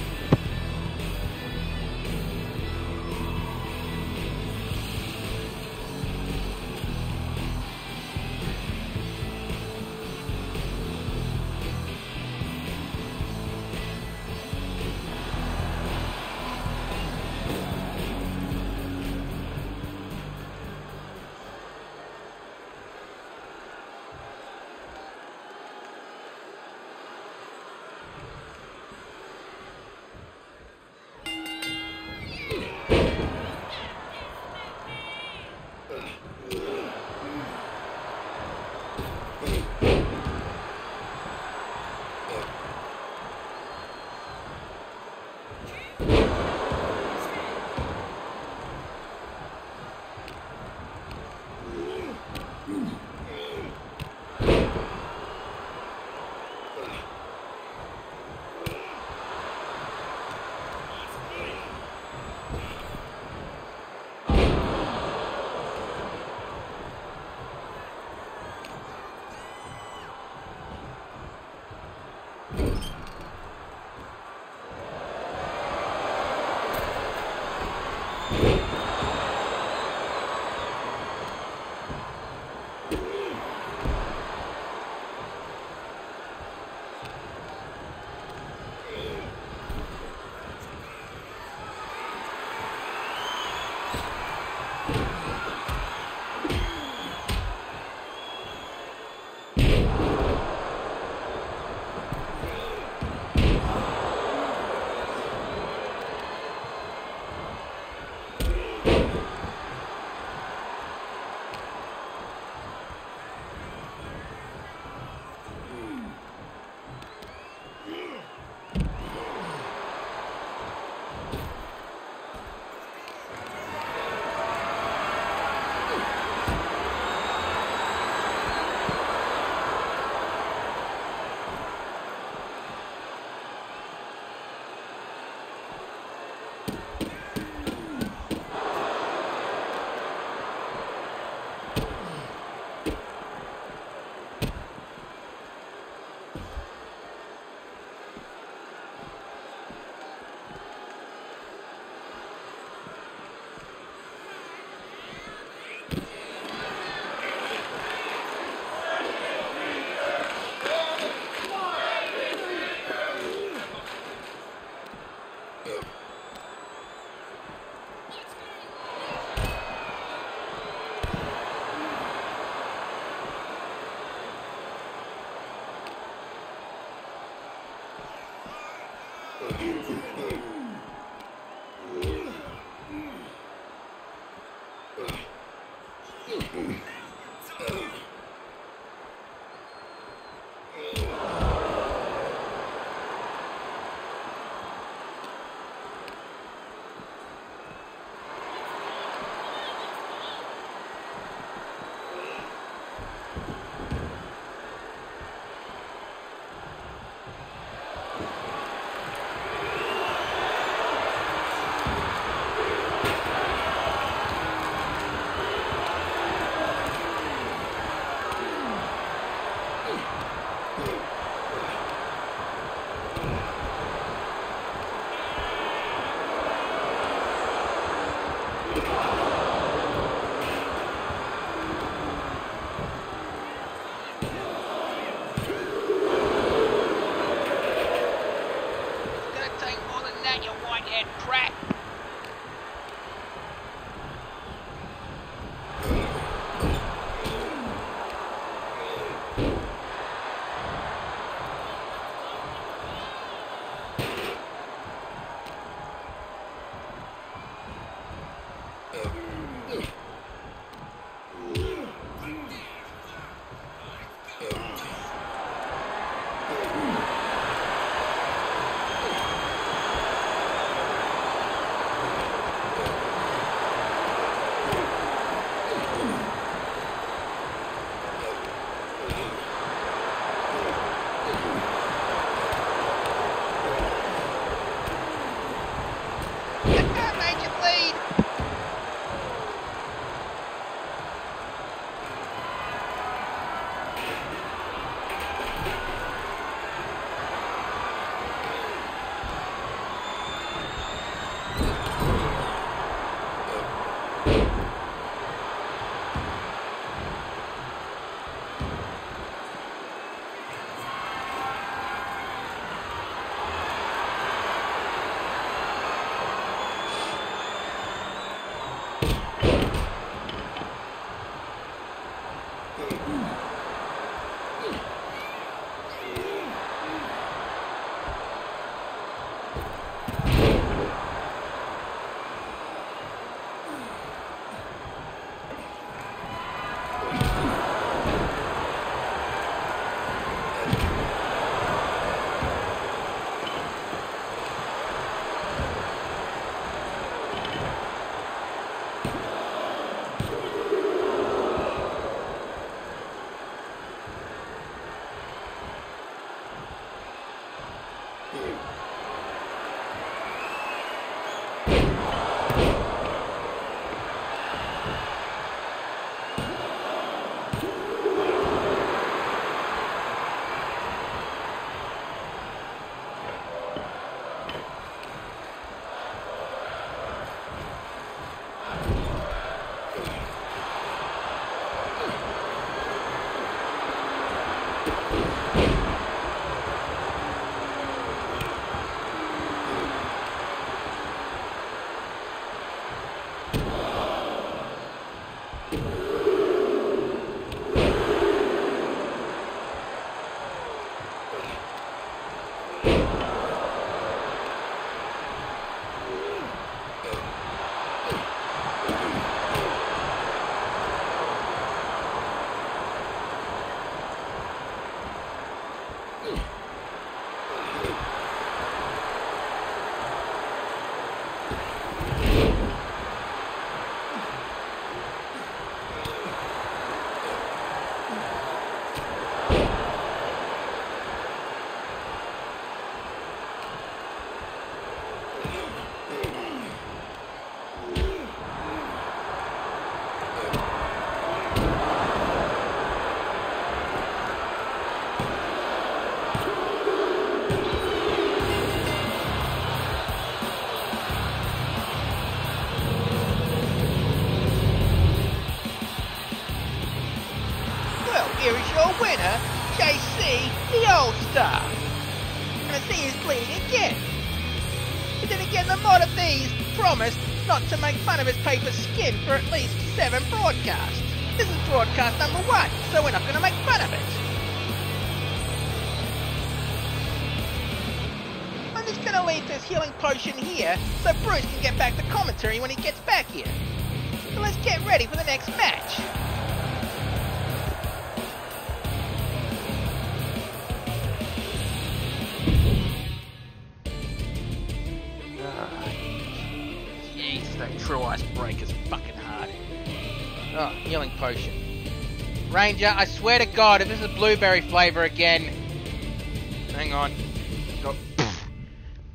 star. And see he's bleeding again. But then again, the mod of these promised not to make fun of his paper skin for at least 7 broadcasts. This is broadcast number 1, so we're not going to make fun of it. I'm just going to leave this healing potion here so Bruce can get back to commentary when he gets back here. So let's get ready for the next match. Jeez, that true ice breaker's fucking hard. Oh, healing potion. Ranger, I swear to God, if this is blueberry flavour again... Hang on. Got...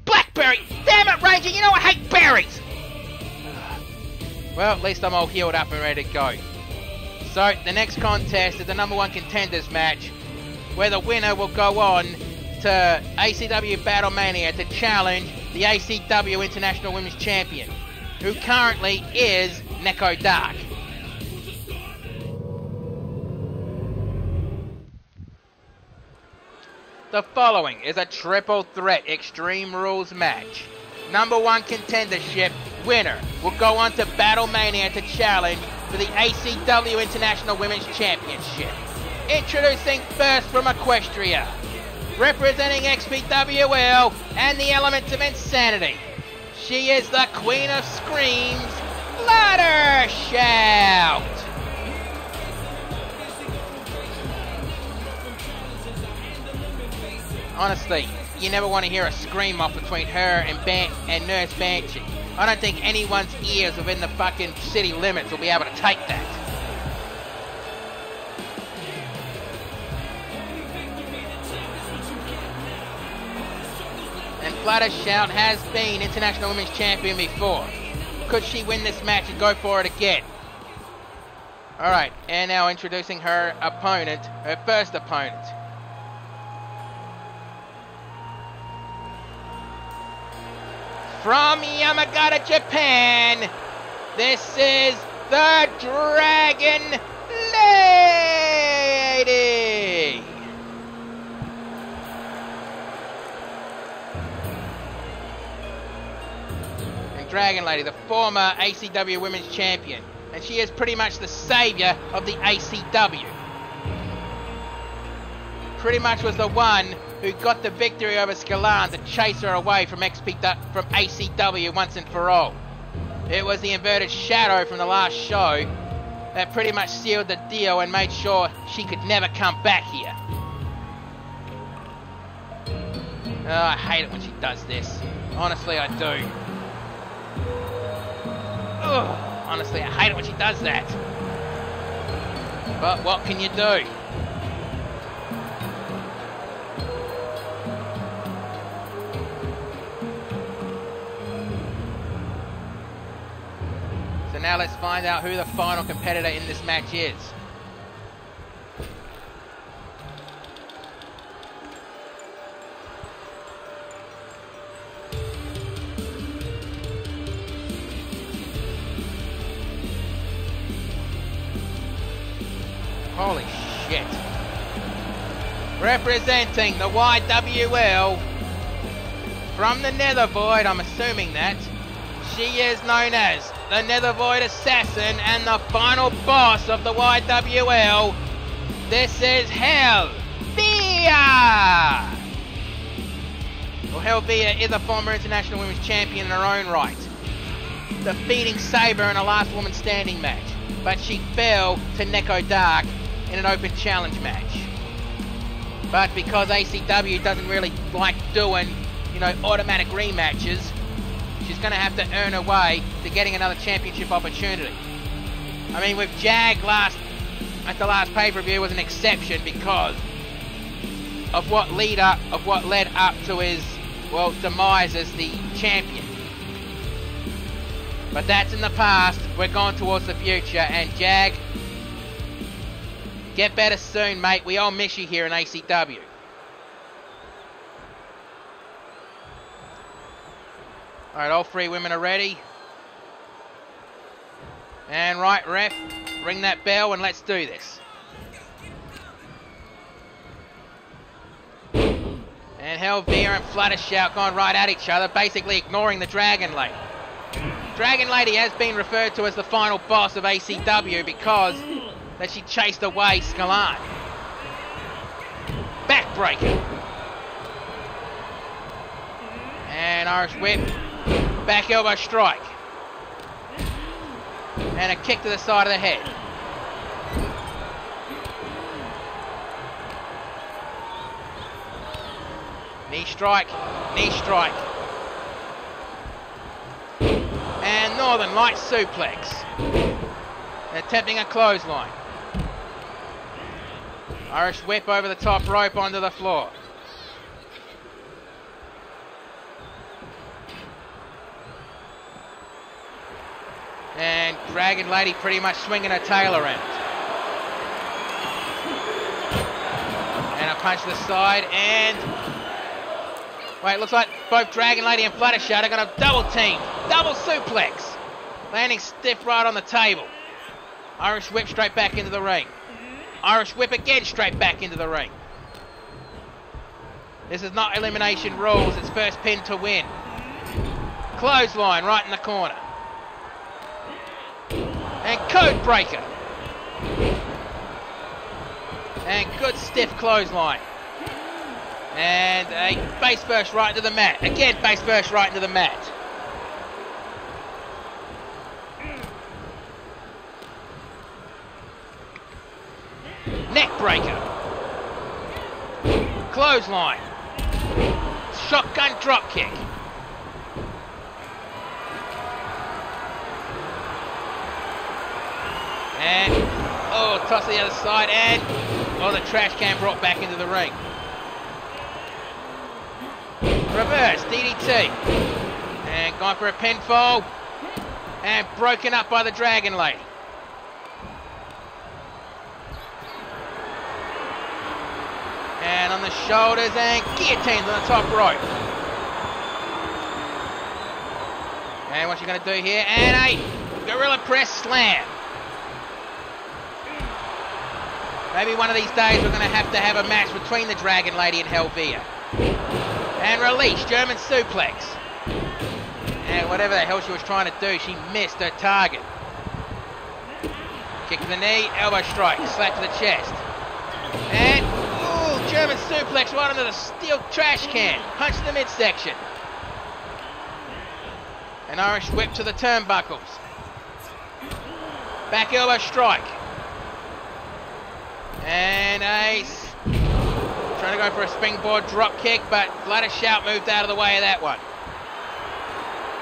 Blackberry! Damn it, Ranger, you know I hate berries! Well, at least I'm all healed up and ready to go. So, the next contest is the number 1 contenders match, where the winner will go on to ACW Battle Mania to challenge the ACW International Women's Champion, who currently is Neko Dark. The following is a triple threat Extreme Rules match. Number 1 contendership winner will go on to Battle Mania to challenge for the ACW International Women's Championship. Introducing first from Equestria, representing XPWL and the Elements of Insanity. She is the Queen of Screams, Ladder Shout! Honestly, you never want to hear a scream off between her and Nurse Banshee. I don't think anyone's ears within the fucking city limits will be able to take that. And Flutter Shout has been International Women's Champion before. Could she win this match and go for it again? Alright, and now introducing her opponent, her first opponent. From Yamagata, Japan, this is the Dragon Lady! And Dragon Lady, the former ACW Women's Champion, and she is pretty much the saviour of the ACW. Pretty much was the one who got the victory over Scalan to chase her away from ACW once and for all. It was the inverted shadow from the last show that pretty much sealed the deal and made sure she could never come back here. Oh, I hate it when she does this. Honestly, I do. Ugh, honestly, I hate it when she does that. But what can you do? Now let's find out who the final competitor in this match is. Holy shit. Representing the YWL from the Nether Void, I'm assuming that. She is known as the Nether Void Assassin and the final boss of the YWL. This is Helvia! Well, Helvia is a former International Women's Champion in her own right, defeating Sabre in a last woman standing match, but she fell to Neko Dark in an open challenge match. But because ACW doesn't really like doing, automatic rematches, she's going to have to earn her way to getting another championship opportunity. I mean, with Jag at the last pay-per-view was an exception because of what led up to his, demise as the champion. But that's in the past. We're going towards the future. And Jag, get better soon, mate. We all miss you here in ACW. Alright, all 3 women are ready. And right, ref, ring that bell and let's do this. And Helvetia and Fluttershout gone right at each other, basically ignoring the Dragon Lady. Dragon Lady has been referred to as the final boss of ACW because that she chased away Scalan. Backbreaker. And Irish Whip. Back elbow strike. And a kick to the side of the head. Knee strike. Knee strike. And Northern Light suplex. Attempting a clothesline. Irish Whip over the top rope onto the floor. And Dragon Lady pretty much swinging her tail around. And a punch to the side and... Wait, it looks like both Dragon Lady and Fluttershout are going to double team. Double suplex. Landing stiff right on the table. Irish Whip straight back into the ring. Irish Whip again straight back into the ring. This is not elimination rules. It's first pin to win. Clothesline right in the corner. And code breaker. And good stiff clothesline. And a face first right into the mat. Again, face first right into the mat. Neck breaker. Clothesline. Shotgun drop kick. And, oh, toss to the other side, and, oh, the trash can brought back into the ring. Reverse, DDT. And gone for a pinfall. And broken up by the Dragon Lady. And on the shoulders, and guillotines on the top rope. And what's she going to do here? And a gorilla press slam. Maybe one of these days we're going to have a match between the Dragon Lady and Helvetia. And release, German suplex. And whatever the hell she was trying to do, she missed her target. Kick to the knee, elbow strike, slap to the chest. And, ooh, German suplex right under the steel trash can. Punch to the midsection. An Irish Whip to the turnbuckles. Back elbow strike. And a... Trying to go for a springboard drop kick, but Fluttershout moved out of the way of that one.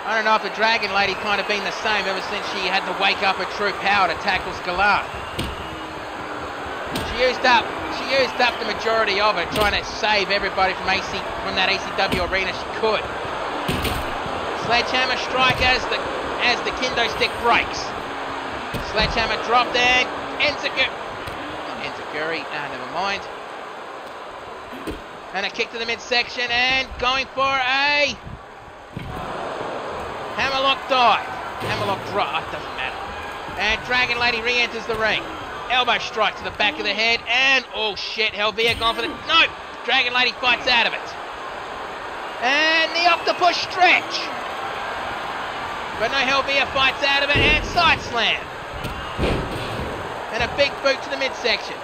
I don't know if the Dragon Lady kind of been the same ever since she had to wake up her true power to tackle Scalar. She used up the majority of it, trying to save everybody from that ACW arena she could. Sledgehammer strike as the kendo stick breaks. Sledgehammer dropped and Enziguri, never mind. And a kick to the midsection and going for a hammerlock dive. Hammerlock drop, it doesn't matter. And Dragon Lady re-enters the ring. Elbow strike to the back of the head and, oh shit, Helvetia gone for the... No! Dragon Lady fights out of it. And the octopus stretch. But no, Helvetia fights out of it and side slam. And a big boot to the midsection.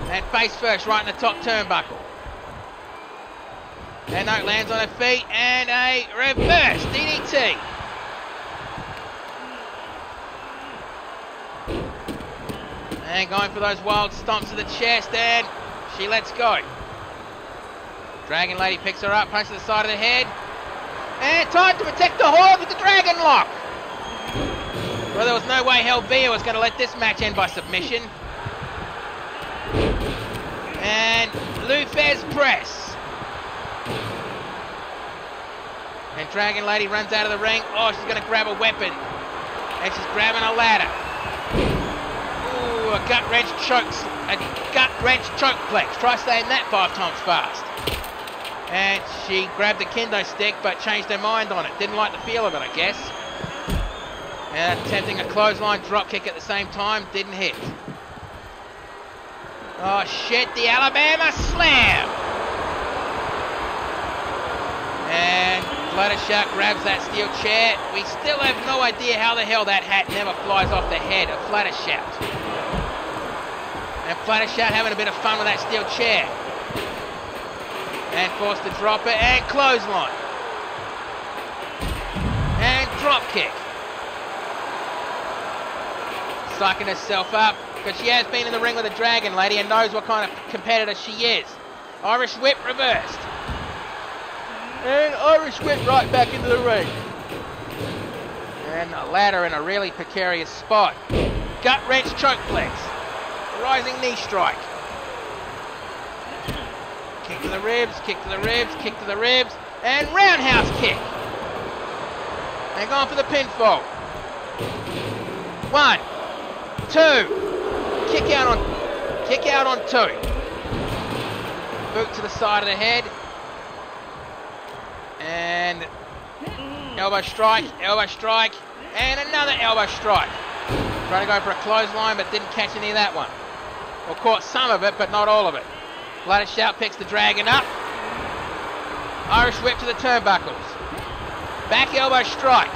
And face first right in the top turnbuckle. And no, lands on her feet and a reverse DDT. And going for those wild stomps to the chest and she lets go. Dragon Lady picks her up, punch to the side of the head. And time to protect the Horde with the Dragon Lock. Well, there was no way Helvetia was going to let this match end by submission. And Lufez press. And Dragon Lady runs out of the ring. Oh, she's going to grab a weapon. And she's grabbing a ladder. Ooh, a gut wrench chokeplex. Try saying that 5 times fast. And she grabbed the kendo stick but changed her mind on it. Didn't like the feel of it, I guess. And attempting a clothesline drop kick at the same time, didn't hit. Oh shit, the Alabama slam! Fluttershy grabs that steel chair. We still have no idea how the hell that hat never flies off the head of Fluttershy. And Fluttershy having a bit of fun with that steel chair. And forced to drop it and clothesline. And drop kick. Psyching herself up because she has been in the ring with a Dragon Lady and knows what kind of competitor she is. Irish whip reversed. And Irish whip right back into the ring. And a ladder in a really precarious spot. Gut wrench chokeplex. Rising knee strike. Kick to the ribs, kick to the ribs, kick to the ribs. And roundhouse kick. And going for the pinfall. 1, 2. Kick out on 2. Boot to the side of the head. And elbow strike, and another elbow strike. Trying to go for a clothesline, but didn't catch any of that one. Or caught some of it, but not all of it. Fluttershy picks the Dragon up. Irish whip to the turnbuckles. Back elbow strike.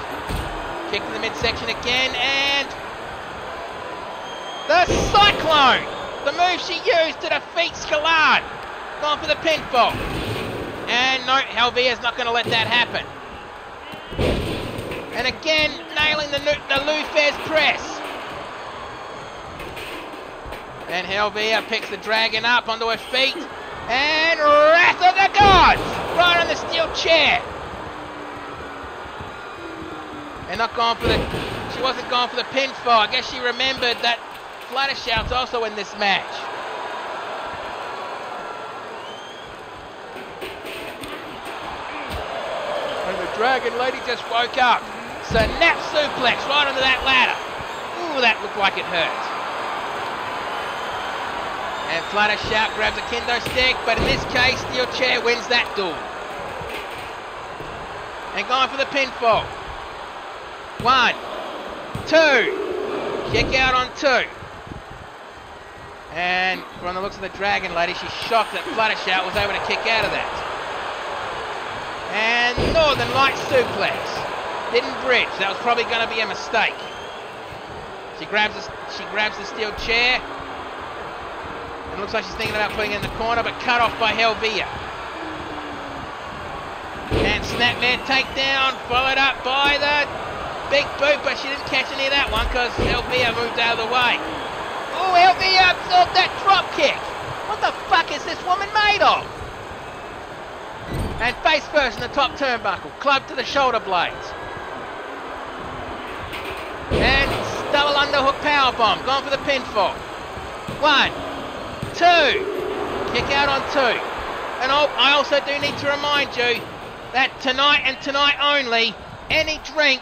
Kick to the midsection again, and the Cyclone! The move she used to defeat Scalard. Going for the pinfall. And no, Helvia's not going to let that happen. And again, nailing the Lou Fez press. And Helvia picks the Dragon up onto her feet. And Wrath of the Gods! Right on the steel chair. And not going for she wasn't going for the pinfall. I guess she remembered that Fluttershy's also in this match. And the Dragon Lady just woke up. Snap suplex right onto that ladder. Ooh, that looked like it hurt. And Fluttershy grabs a kendo stick, but in this case, steel chair wins that duel. And going for the pinfall. 1, 2. Kick out on 2. And from the looks of the Dragon Lady, she's shocked that Fluttershy was able to kick out of that. And Northern Light suplex. Didn't bridge. That was probably going to be a mistake. She grabs the steel chair. It looks like she's thinking about putting it in the corner, but cut off by Helvia. And snapmare takedown, followed up by the big boot, but she didn't catch any of that one because Helvia moved out of the way. Oh, Helvia absorbed that drop kick. What the fuck is this woman made of? And face first in the top turnbuckle, club to the shoulder blades. And double underhook powerbomb, going for the pinfall. 1, 2. Kick out on 2. And I also do need to remind you that tonight and tonight only, any drink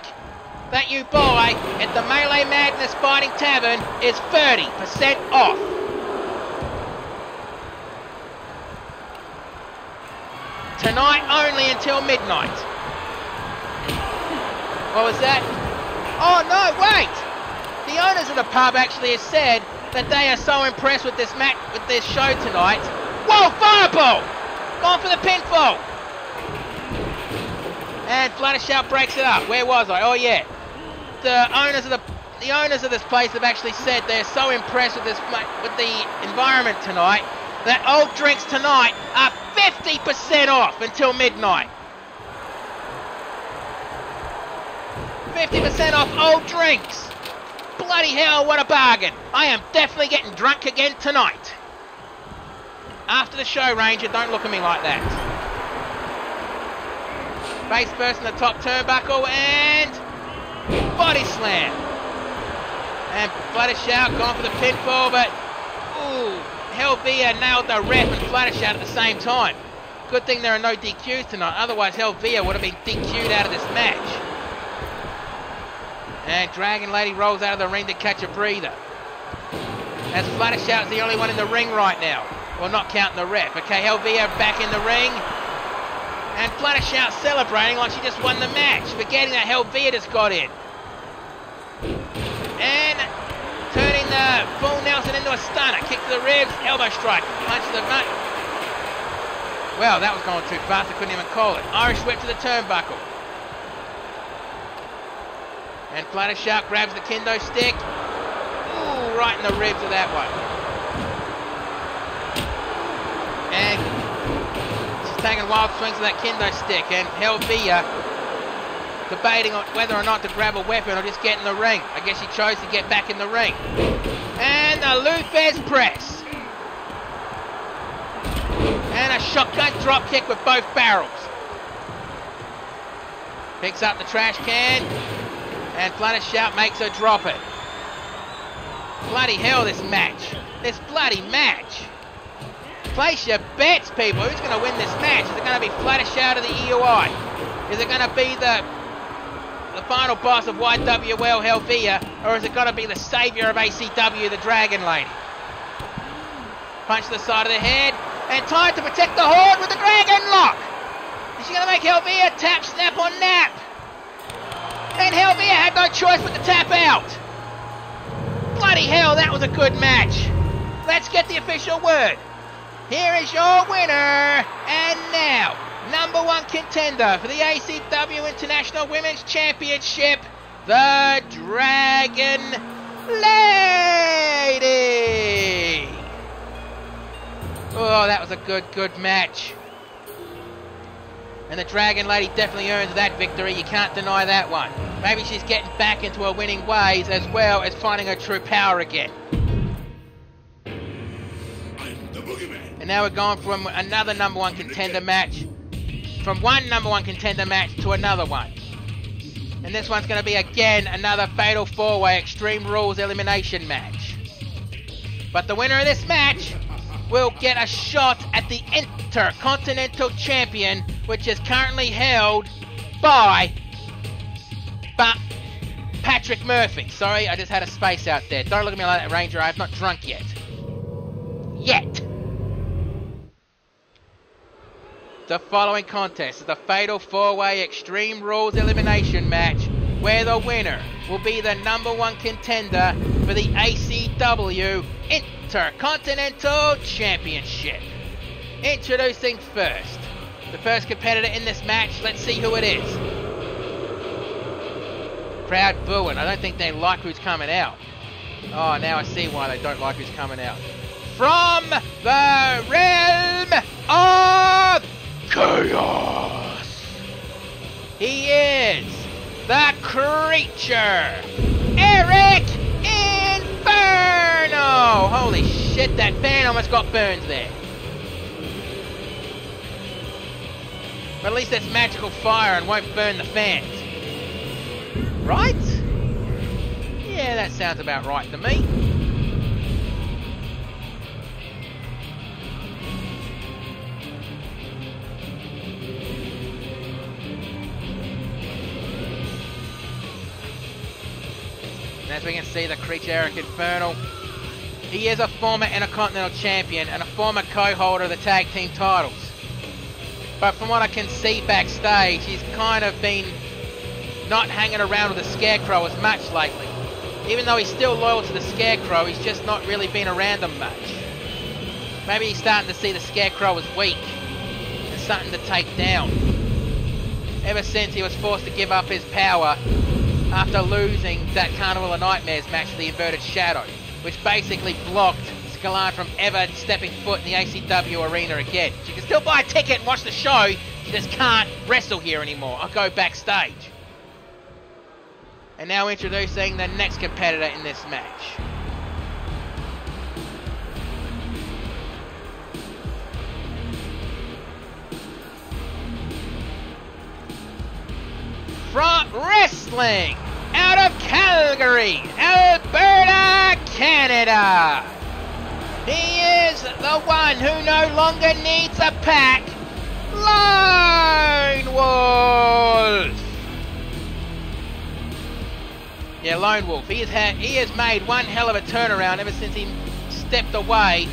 that you buy at the Melee Madness Fighting Tavern is 30% off. Tonight only until midnight. What was that? Oh no, wait! The owners of the pub actually have said that they are so impressed with this show tonight. Whoa, fireball! Going for the pinfall. And Fluttershy breaks it up. Where was I? Oh yeah. The owners of this place have actually said they're so impressed with the environment tonight that old drinks tonight are 50% off until midnight. 50% off old drinks. Bloody hell, what a bargain. I am definitely getting drunk again tonight. After the show, Ranger, don't look at me like that. Face first in the top turnbuckle and body slam. And Fluttershy going for the pinfall, but ooh, Helvia nailed the ref and Fluttershy at the same time. Good thing there are no DQs tonight, otherwise Helvia would have been DQ'd out of this match. And Dragon Lady rolls out of the ring to catch a breather. As Fluttershy is the only one in the ring right now. Well, not counting the ref. Okay, Helvia back in the ring. And Fluttershy celebrating like she just won the match, forgetting that Helvia just got in. And turning the full Nelson into a stunner. Kick to the ribs, elbow strike, punch to the nut. Well, that was going too fast. I couldn't even call it. Irish whip to the turnbuckle. And Flutter Shark grabs the kendo stick. Ooh, right in the ribs of that one. And she's taking wild swings of that kendo stick. And Helvia debating on whether or not to grab a weapon or just get in the ring. I guess she chose to get back in the ring. And the Lufez press. And a shotgun drop kick with both barrels. Picks up the trash can. And Flutter Shark makes her drop it. Bloody hell, this match. This bloody match. Place your bets, people. Who's going to win this match? Is it going to be Flutter Shark or the EUI? Is it going to be the final boss of YWL, Helvia? Or is it going to be the saviour of ACW, the Dragon Lady? Punch to the side of the head. And time to protect the Horde with the Dragon Lock. Is she going to make Helvia tap, snap, or nap? And Helvia had no choice but to tap out. Bloody hell, that was a good match. Let's get the official word. Here is your winner. And now, number one contender for the ACW International Women's Championship, the Dragon Lady. Oh, that was a good match. And the Dragon Lady definitely earns that victory. You can't deny that one. Maybe she's getting back into her winning ways as well as finding her true power again. And now we're going from another number one contender match. From one number one contender match to another one. And this one's going to be again another Fatal 4-Way Extreme Rules elimination match. But the winner of this match will get a shot at the Intercontinental Champion, which is currently held by Patrick Murphy. Sorry, I just had a space out there. Don't look at me like that, Ranger. I'm not drunk yet. The following contest is the Fatal 4-Way Extreme Rules elimination match, where the winner will be the number one contender for the ACW Intercontinental Championship. Introducing first, the first competitor in this match. Let's see who it is. Crowd booing. I don't think they like who's coming out. Oh, now I see why they don't like who's coming out. From the realm of chaos, he is the creature, Eric Inferno. Holy shit, that fan almost got burned there. But at least that's magical fire and won't burn the fans. Right? Yeah, that sounds about right to me. And as we can see, the creature Eric Infernal, he is a former Intercontinental Champion and a former co-holder of the tag team titles. But from what I can see backstage, he's kind of been not hanging around with the Scarecrow as much lately. Even though he's still loyal to the Scarecrow, he's just not really been around him much. Maybe he's starting to see the Scarecrow as weak and something to take down. Ever since he was forced to give up his power after losing that Carnival of Nightmares match to the Inverted Shadow, which basically blocked Scalan from ever stepping foot in the ACW arena again. She can still buy a ticket and watch the show, she just can't wrestle here anymore. I'll go backstage. And now introducing the next competitor in this match. From wrestling out of Calgary, Alberta, Canada. He is the one who no longer needs a pack, Lone Wolf. Yeah, Lone Wolf. He has made one hell of a turnaround ever since he stepped away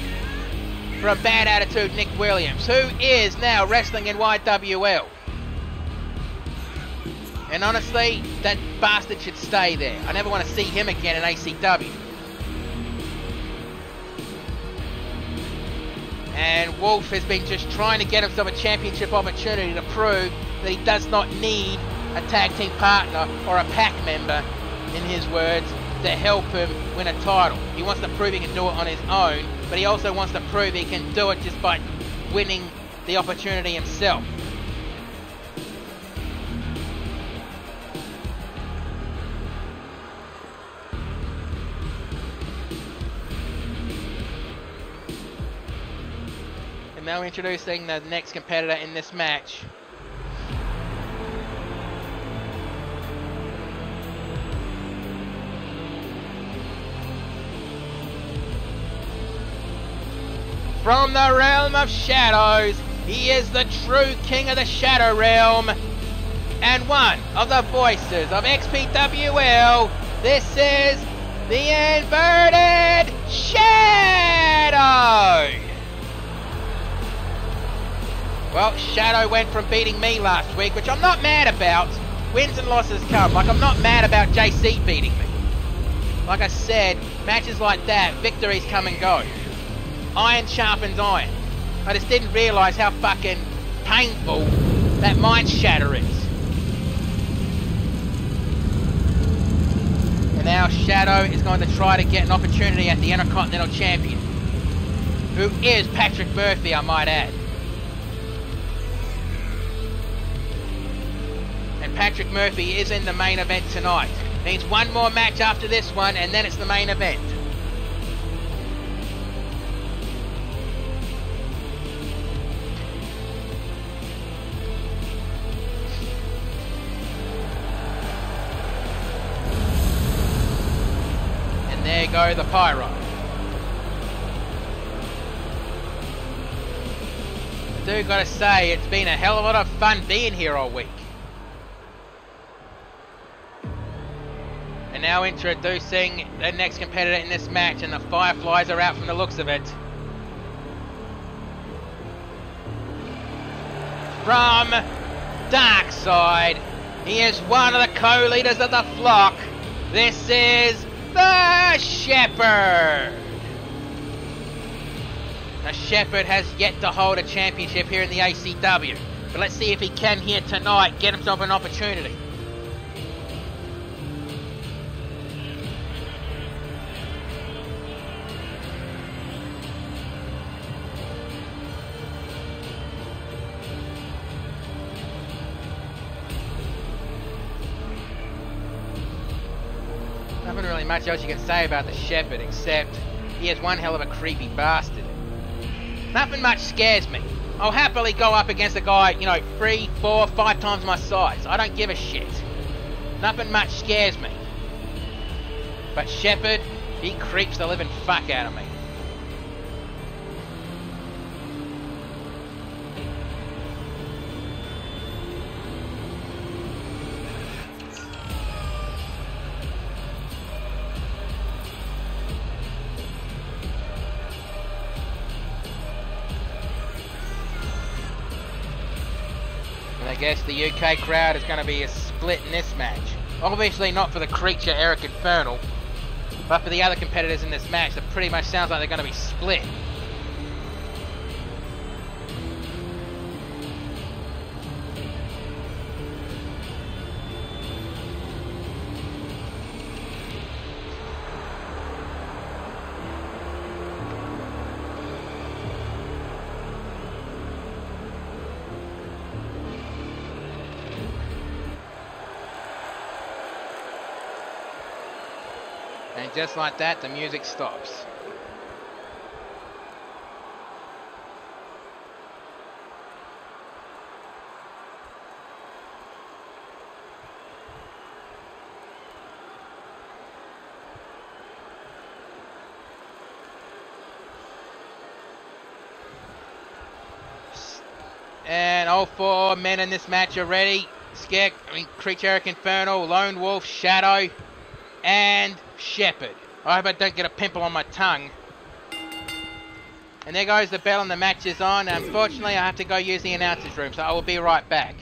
from Bad Attitude Nick Williams, who is now wrestling in YWL. And honestly, that bastard should stay there. I never want to see him again in ACW. And Wolf has been just trying to get himself a championship opportunity to prove that he does not need a tag team partner or a pack member, in his words, to help him win a title. He wants to prove he can do it on his own, but he also wants to prove he can do it just by winning the opportunity himself. And now introducing the next competitor in this match. From the realm of shadows, he is the true king of the Shadow Realm and one of the voices of XPWL. This is the Inverted Shadow. Well, Shadow went from beating me last week, which I'm not mad about. Wins and losses come. Like, I'm not mad about JC beating me. Like I said, matches like that, victories come and go. Iron sharpens iron. I just didn't realise how fucking painful that mind shatter is. And now Shadow is going to try to get an opportunity at the Intercontinental Champion, who is Patrick Murphy, I might add. And Patrick Murphy is in the main event tonight. Means one more match after this one, and then it's the main event. There go the pyro. I do gotta say, it's been a hell of a lot of fun being here all week. And now introducing the next competitor in this match, and the Fireflies are out from the looks of it. From Darkside, he is one of the co-leaders of the flock. This is the Shepherd. Now Shepherd has yet to hold a championship here in the ACW, but let's see if he can here tonight get himself an opportunity. Nothing really much else you can say about the Shepherd, except he is one hell of a creepy bastard. Nothing much scares me. I'll happily go up against a guy, 3, 4, 5 times my size. I don't give a shit. Nothing much scares me. But Shepherd, he creeps the living fuck out of me. I guess the UK crowd is going to be a split in this match. Obviously not for the creature Eric Infernal, but for the other competitors in this match, it pretty much sounds like they're going to be split. And just like that, the music stops. And all 4 men in this match are ready. Creature Eric Infernal, Lone Wolf, Shadow, and Shepherd. I hope I don't get a pimple on my tongue. And there goes the bell and the match is on. Unfortunately, I have to go use the announcer's room, so I will be right back.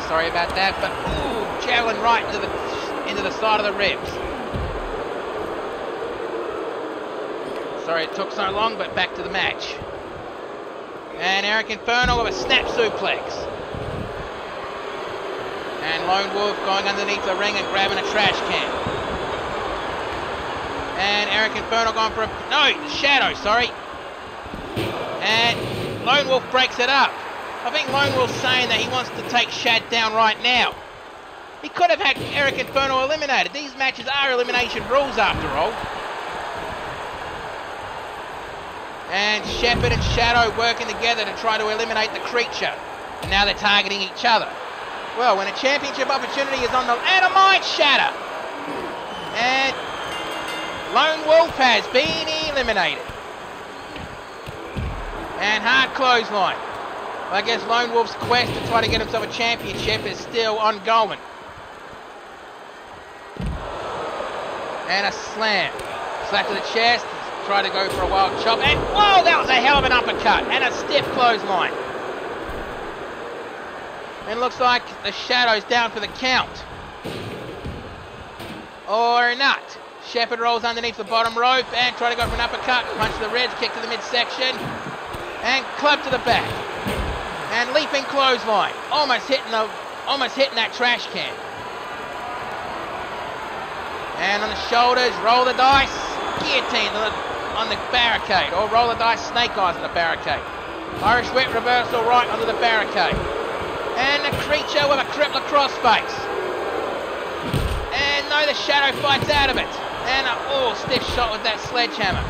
sorry about that, but ooh, javelin right into the side of the ribs. Sorry it took so long, but back to the match. And Eric Inferno with a snap suplex. And Lone Wolf going underneath the ring and grabbing a trash can. And Eric Inferno going for a... No, Shadow, sorry. And Lone Wolf breaks it up. I think Lone Wolf's saying that he wants to take Shad down right now. He could have had Eric Inferno eliminated. These matches are elimination rules after all. And Shepherd and Shadow working together to try to eliminate the creature. And now they're targeting each other. Well, when a championship opportunity is on the... And a Mind Shatter! And Lone Wolf has been eliminated. And hard clothesline. Well, I guess Lone Wolf's quest to try to get himself a championship is still ongoing. And a slam. Slap to the chest. Try to go for a wild chop. And whoa, that was a hell of an uppercut. And a stiff clothesline. And looks like the Shadow's down for the count. Or not. Shepherd rolls underneath the bottom rope and try to go for an uppercut. Punch to the ribs, kick to the midsection. And club to the back. And leaping clothesline. Almost hitting that trash can. And on the shoulders, roll the dice. Guillotine on the barricade. Or roll the dice, snake eyes on the barricade. Irish whip reversal right onto the barricade. And the creature with a crippler crossface. And no, the Shadow fights out of it. And a stiff shot with that sledgehammer.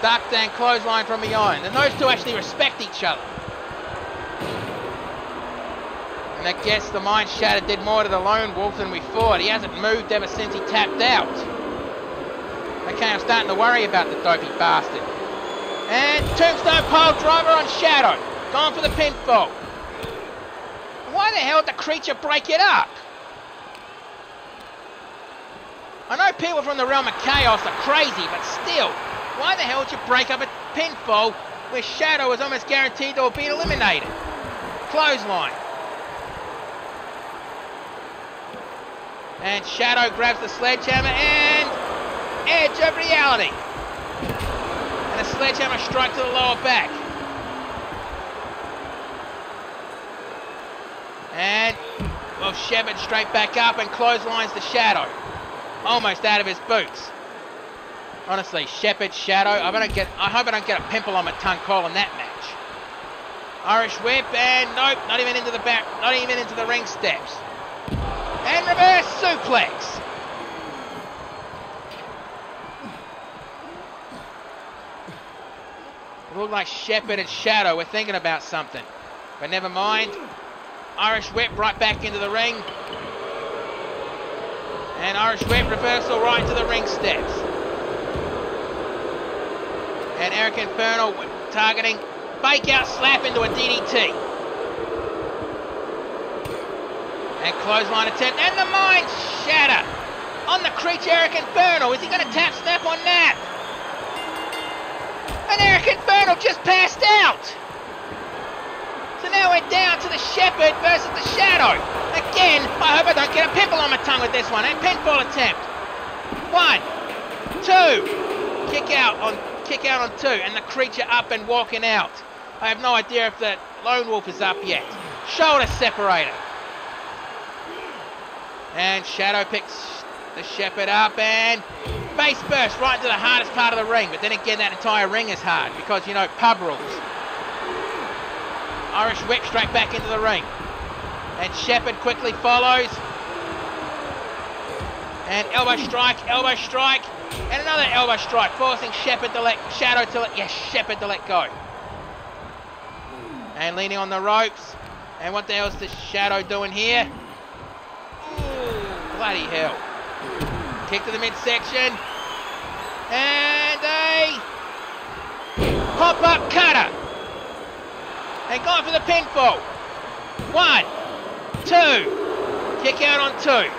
Ducked and clothesline from behind. And those two actually respect each other. And I guess the Mind Shatter did more to the Lone Wolf than we thought. He hasn't moved ever since he tapped out. Okay, I'm starting to worry about the dopey bastard. And Tombstone Pile Driver on Shadow. Going for the pinfall. Why the hell did the creature break it up? I know people from the realm of chaos are crazy, but still, why the hell would you break up a pinfall where Shadow was almost guaranteed to have been eliminated? Clothesline. And Shadow grabs the sledgehammer and Edge of Reality. And a sledgehammer strike to the lower back. And, well, Shepherd straight back up and clotheslines the Shadow. Almost out of his boots. Honestly, Shepherd, Shadow, I hope I don't get a pimple on my tongue calling that match. Irish whip and nope, not even into the ring steps. And reverse suplex. It looked like Shepherd and Shadow were thinking about something. But never mind. Irish whip right back into the ring. And Irish whip reversal right into the ring steps. And Eric Inferno targeting fake out slap into a DDT. And clothesline attempt and the Mind Shatter on the creature Eric Inferno. Is he going to tap snap on that? And Eric Inferno just passed out. So now we're down to the Shepherd versus the Shadow. Again, I hope I don't get a pimple on my tongue with this one. And pinfall attempt. 1, 2. Kick out on 2. And the creature up and walking out. I have no idea if the Lone Wolf is up yet. Shoulder separator. And Shadow picks the Shepherd up and face burst right into the hardest part of the ring. But then again, that entire ring is hard because, you know, pub rules. Irish whip straight back into the ring. And Shepherd quickly follows. And elbow strike, and another elbow strike, forcing Shepherd to let Shepherd to let go. And leaning on the ropes. And what the hell is the Shadow doing here? Ooh, bloody hell. Kick to the midsection. And a pop-up cutter. And going for the pinfall. 1, 2. Kick out on 2.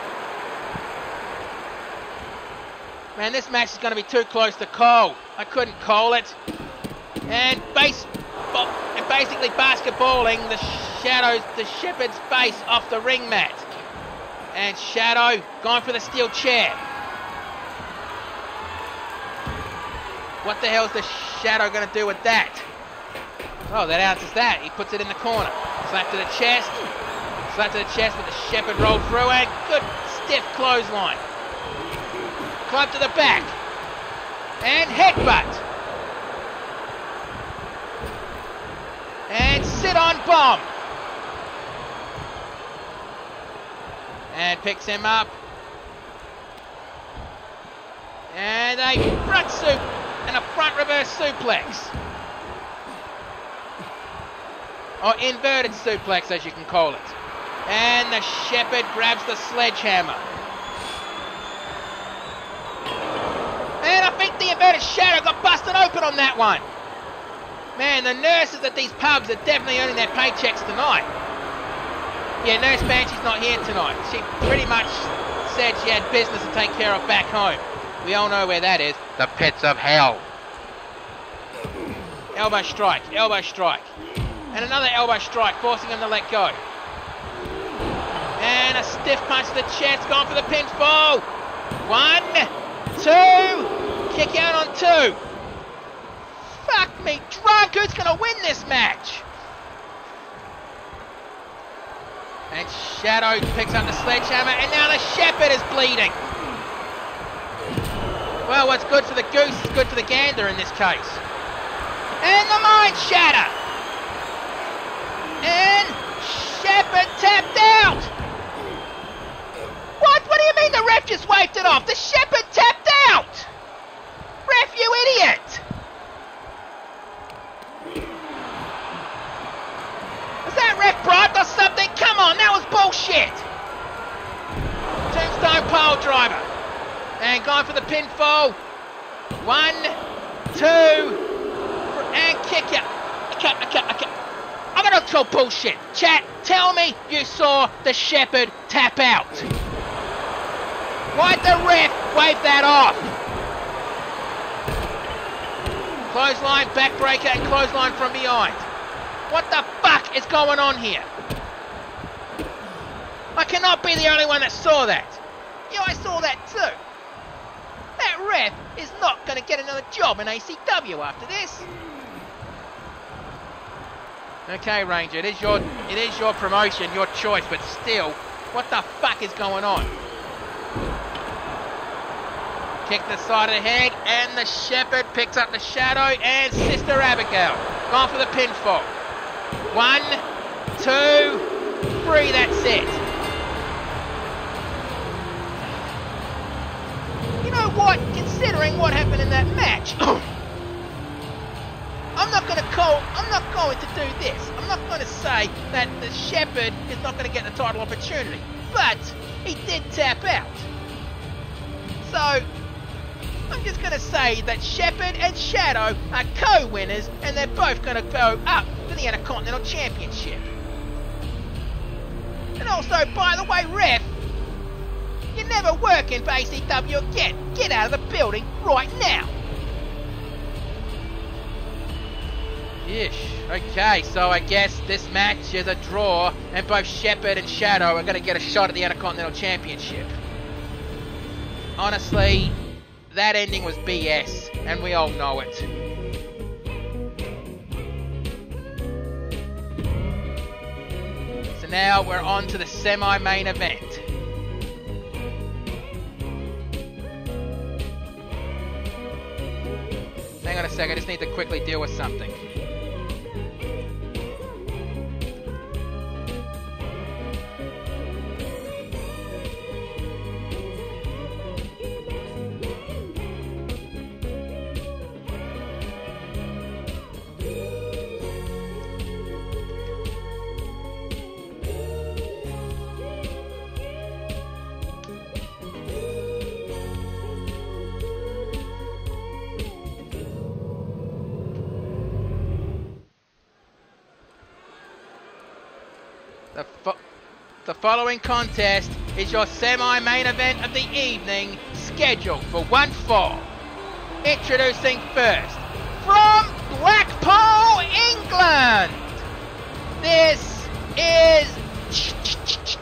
Man, this match is going to be too close to call. I couldn't call it. And basically basketballing the Shadow's the Shepherd's face off the ring mat. And Shadow going for the steel chair. What the hell's the Shadow going to do with that? Oh, that answers that. He puts it in the corner. Slap to the chest. Slap to the chest with the Shepherd rolled through and good stiff clothesline. Club to the back. And headbutt. And sit on bomb. And picks him up. And a front soup and a front reverse suplex. Or inverted suplex, as you can call it. And the Shepherd grabs the sledgehammer. And I think the inverted Shadow got busted open on that one. Man, the nurses at these pubs are definitely earning their paychecks tonight. Yeah, Nurse Banshee's not here tonight. She pretty much said she had business to take care of back home. We all know where that is. The pits of hell. Elbow strike, elbow strike. And another elbow strike, forcing him to let go. And a stiff punch to the chest, going for the pinfall. 1, 2, kick out on 2. Fuck me drunk, who's going to win this match? And Shadow picks up the sledgehammer, and now the Shepherd is bleeding. Well, what's good for the goose is good for the gander in this case. And the mind shatter. And Shepherd tapped out. What? What do you mean the ref just waved it off? The Shepherd tapped out. Ref, you idiot. Was that ref bribed or something? Come on, that was bullshit. Tombstone pile driver. And going for the pinfall. 1, 2, and kick ya. Okay. I'm gonna talk bullshit. Chat, tell me you saw the Shepherd tap out. Why'd the ref wave that off? Clothesline, backbreaker, and clothesline from behind. What the fuck is going on here? I cannot be the only one that saw that. Yeah, I saw that too. That ref is not going to get another job in ACW after this. Okay, Ranger, it is your promotion, your choice, but still, what the fuck is going on? Kick the side of the head, and the Shepherd picks up the Shadow and Sister Abigail. Gone for the pinfall. 1, 2, 3, that's it. You know what? Considering what happened in that match, I'm not going to do this. I'm not going to say that the Shepherd is not going to get the title opportunity, but he did tap out. So I'm just going to say that Shepherd and Shadow are co-winners, and they're both going to go up to the Intercontinental Championship. And also, by the way, ref, you're never working for ACW again. Get out of the building right now. Ish. Okay, so I guess this match is a draw, and both Shepherd and Shadow are going to get a shot at the Intercontinental Championship. Honestly, that ending was BS, and we all know it. So now we're on to the semi-main event. Hang on a sec, I just need to quickly deal with something. The following contest is your semi-main event of the evening, scheduled for one fall. Introducing first, from Blackpool, England, this is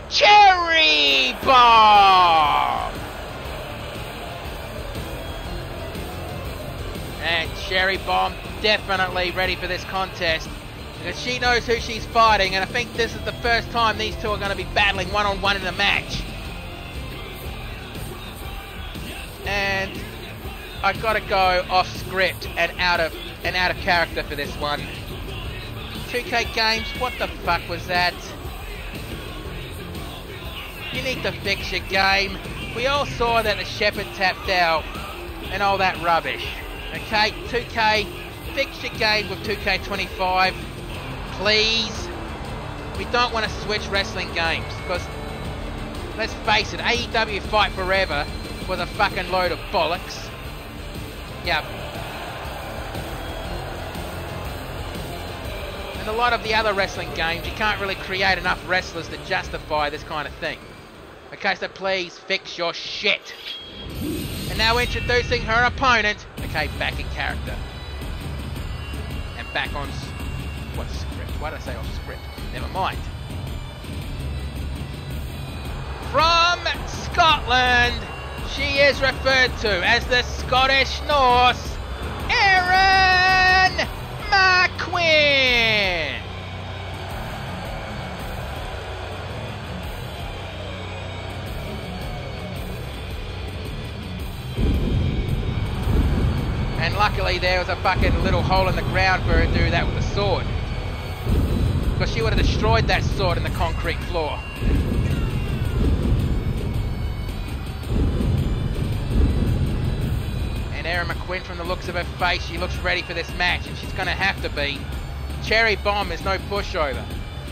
Cherry Bomb. And Cherry Bomb definitely ready for this contest because she knows who she's fighting, and I think this is the first time these two are going to be battling one-on-one in a match. And I gotta go off script and out of character for this one. 2K Games, what the fuck was that? You need to fix your game. We all saw that the Shepherd tapped out and all that rubbish. Okay, 2K, fix your game with 2K25, please. We don't want to switch wrestling games because, let's face it, AEW Fight Forever was a fucking load of bollocks. Yep. And a lot of the other wrestling games, you can't really create enough wrestlers to justify this kind of thing. Okay, so please fix your shit. And now introducing her opponent. Okay, back in character. And back on... what script? Why did I say off script? Never mind. From Scotland, she is referred to as the Scottish Norse, Erin McQueen. And luckily there was a fucking little hole in the ground for her to do that with a sword. Because she would have destroyed that sword in the concrete floor. And Erin McQueen, from the looks of her face, she looks ready for this match, and she's going to have to be. Cherry Bomb is no pushover.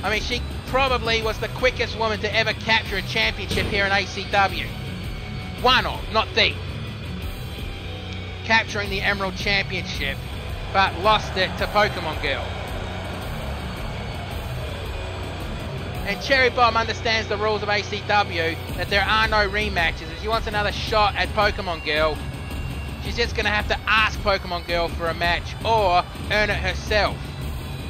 I mean, she probably was the quickest woman to ever capture a championship here in ACW. One of, not the. Capturing the Emerald Championship, but lost it to Pokemon Girl. And Cherry Bomb understands the rules of ACW, that there are no rematches. If she wants another shot at Pokemon Girl, she's just going to have to ask Pokemon Girl for a match or earn it herself.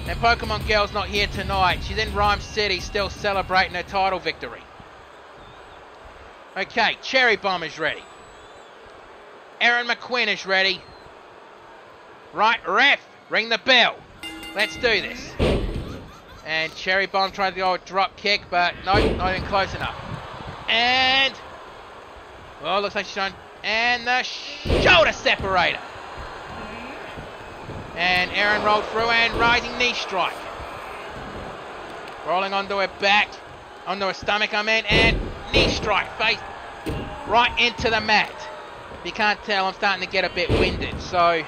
And Pokemon Girl's not here tonight. She's in Rhyme City still celebrating her title victory. Okay, Cherry Bomb is ready. Erin McQueen is ready. Right, ref, ring the bell. Let's do this. And Cherry Bomb tried to go a drop kick, but nope, not even close enough. And, well, looks like she's trying, and the shoulder separator. And Erin rolled through and rising knee strike. Rolling onto her back, onto her stomach, I mean, and knee strike, face right into the mat. If you can't tell, I'm starting to get a bit winded, so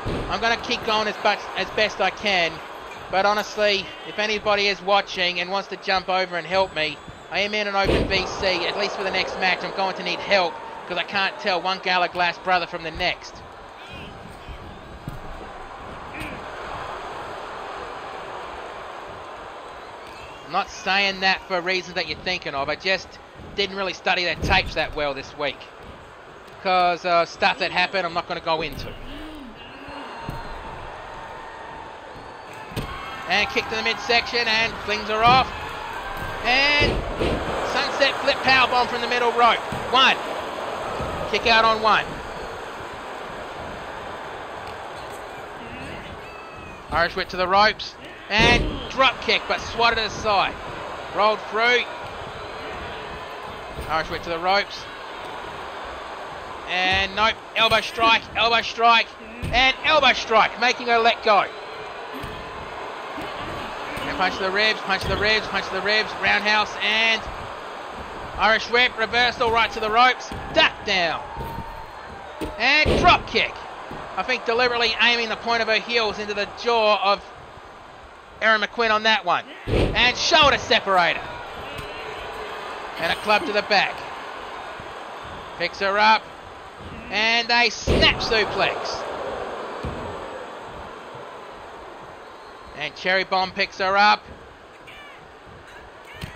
I'm going to keep going as best I can. But honestly, if anybody is watching and wants to jump over and help me, I am in an open VC, at least for the next match. I'm going to need help because I can't tell one Gala Glass brother from the next. I'm not saying that for reasons that you're thinking of. I just didn't really study their tapes that well this week. Because stuff that happened I'm not going to go into. And kick to the midsection and flings her off. And sunset flip powerbomb from the middle rope. One. Kick out on one. Irish whip to the ropes. And drop kick, but swatted aside. Rolled through. Irish whip to the ropes. And nope, elbow strike, and elbow strike, making her let go. And punch to the ribs, punch to the ribs, punch to the ribs, roundhouse, and Irish whip, reversal right to the ropes, duck down. And drop kick. I think deliberately aiming the point of her heels into the jaw of Erin McQueen on that one. And shoulder separator. And a club to the back. Picks her up. And a snap suplex. And Cherry Bomb picks her up.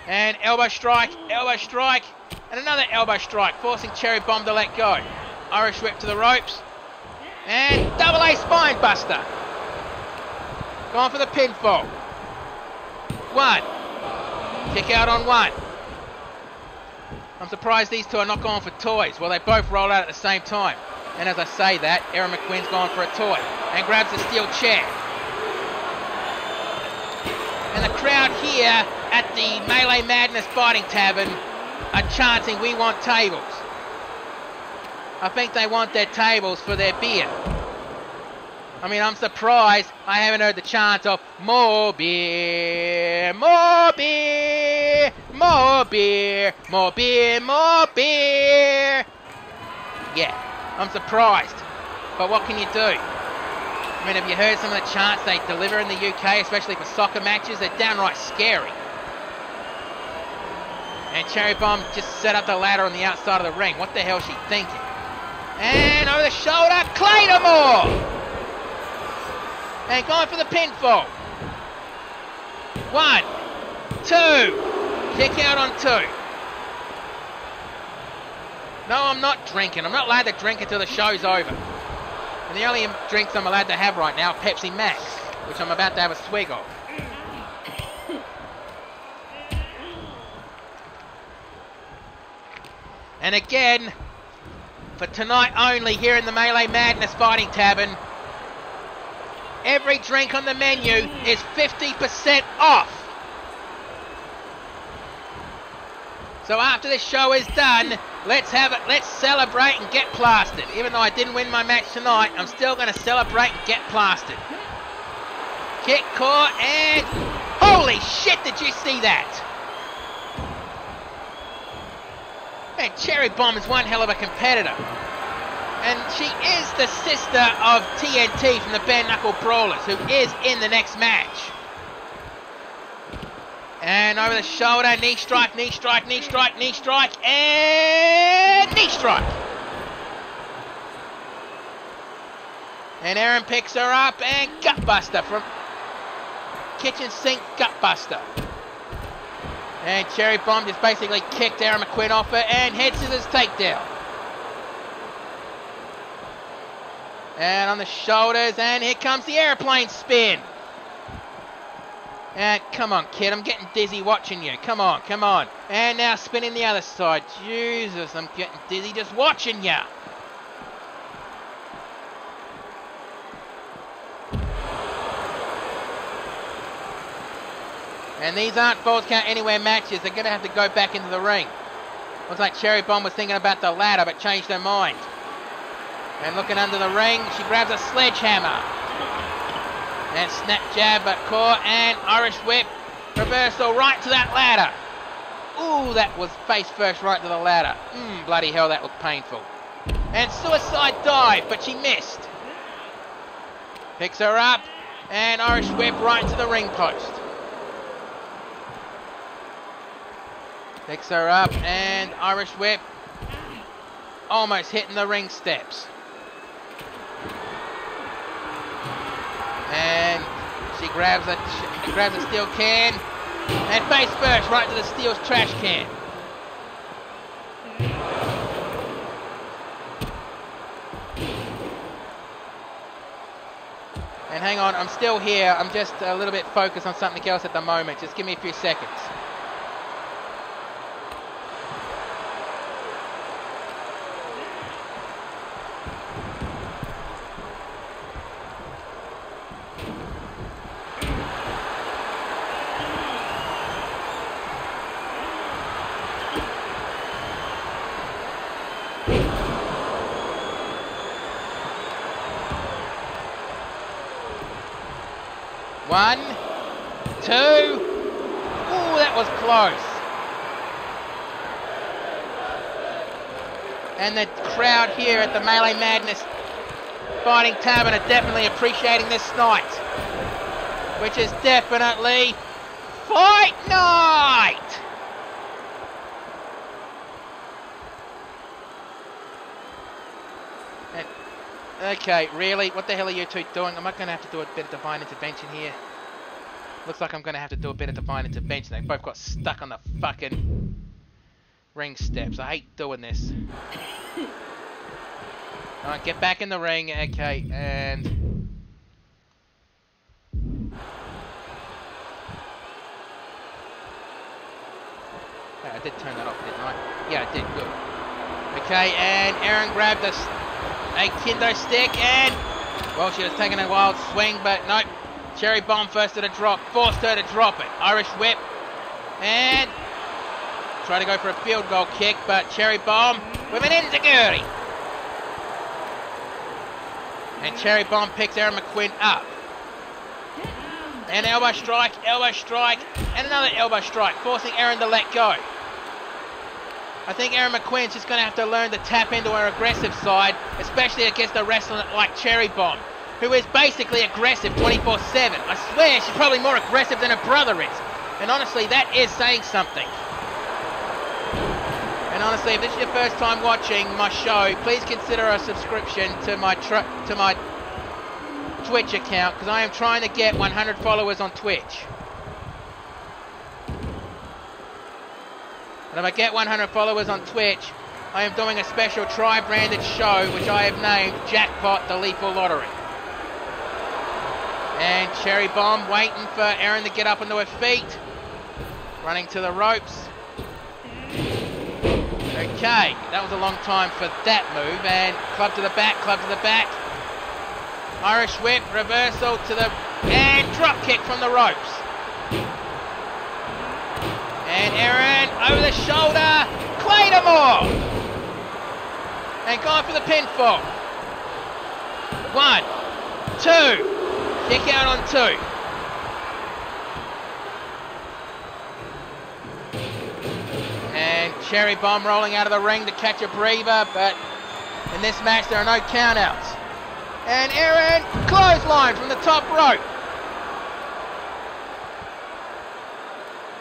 And elbow strike, and another elbow strike, forcing Cherry Bomb to let go. Irish whip to the ropes. And double A spine buster. Going for the pinfall. one. Kick out on one. I'm surprised these two are not going for toys. Well, they both roll out at the same time. And as I say that, Erin McQuinn's gone for a toy and grabs the steel chair. And the crowd here at the Melee Madness Fighting Tavern are chanting, "We want tables." I think they want their tables for their beer. I mean, I'm surprised I haven't heard the chant of "More beer, more beer, more beer, more beer, more beer." Yeah, I'm surprised. But what can you do? I mean, have you heard some of the chants they deliver in the UK, especially for soccer matches? They're downright scary. And Cherry Bomb just set up the ladder on the outside of the ring. What the hell is she thinking? And over the shoulder, Claymore! And going for the pinfall. 1, 2. Kick out on 2. No, I'm not drinking. I'm not allowed to drink until the show's over. And the only drinks I'm allowed to have right now are Pepsi Max, which I'm about to have a swig of. And again, for tonight only here in the Melee Madness Fighting Tavern, every drink on the menu is 50% off. So after this show is done, let's celebrate and get plastered. Even though I didn't win my match tonight, I'm still going to celebrate and get plastered. Kick caught and holy shit, did you see that? Man, Cherry Bomb is one hell of a competitor. And she is the sister of TNT from the Bare Knuckle Brawlers, who is in the next match. And over the shoulder, knee strike, knee strike, knee strike, knee strike, and knee strike. And Erin picks her up and gutbuster from kitchen sink gutbuster. And Cherry Bomb just basically kicked Erin McQuinn off her and head scissors takedown. And on the shoulders, and here comes the airplane spin. And come on, kid, I'm getting dizzy watching you. Come on, come on. And now spinning the other side. Jesus, I'm getting dizzy just watching you. And these aren't Falls Count Anywhere matches. They're going to have to go back into the ring. Looks like Cherry Bomb was thinking about the ladder, but changed her mind. And looking under the ring, she grabs a sledgehammer. And snap jab, but caught, and Irish whip. Reversal right to that ladder. Ooh, that was face first right to the ladder. Bloody hell, that looked painful. And suicide dive, but she missed. Picks her up, and Irish whip right into the ring post. Picks her up, and Irish whip. Almost hitting the ring steps. And she grabs a steel can and face first right to the steel's trash can. And hang on, I'm still here. I'm just a little bit focused on something else at the moment. Just give me a few seconds. One, two. Ooh, that was close. And the crowd here at the Melee Madness Fighting Tavern are definitely appreciating this night, which is definitely Fight Night! Okay, really? What the hell are you two doing? Am I going to have to do a bit of divine intervention here? Looks like I'm going to have to do a bit of divine intervention. They both got stuck on the fucking ring steps. I hate doing this. Alright, get back in the ring. Okay, and... I did turn that off, didn't I? Yeah, I did. Good. Okay, and Erin grabbed a kendo stick and, well, she was taking a wild swing, but nope. Cherry Bomb first to the drop, forced her to drop it. Irish whip, and try to go for a field goal kick, but Cherry Bomb with an enziguri. And Cherry Bomb picks Erin McQuinn up. And elbow strike, and another elbow strike, forcing Erin to let go. I think Erin McQuinn's just going to have to learn to tap into her aggressive side, especially against a wrestler like Cherry Bomb, who is basically aggressive 24/7. I swear she's probably more aggressive than her brother is. And honestly, that is saying something. And honestly, if this is your first time watching my show, please consider a subscription to my Twitch account, because I am trying to get 100 followers on Twitch. And if I get 100 followers on Twitch, I am doing a special tri-branded show which I have named Jackpot the Lethal Lottery. And Cherry Bomb waiting for Erin to get up onto her feet. Running to the ropes. Okay, that was a long time for that move. And club to the back, Irish whip, reversal to the... and drop kick from the ropes. And Erin over the shoulder, Claymore! And going for the pinfall. 1, 2. Kick out on 2. And Cherry Bomb rolling out of the ring to catch a breather, but in this match there are no countouts. And Erin clothesline from the top rope.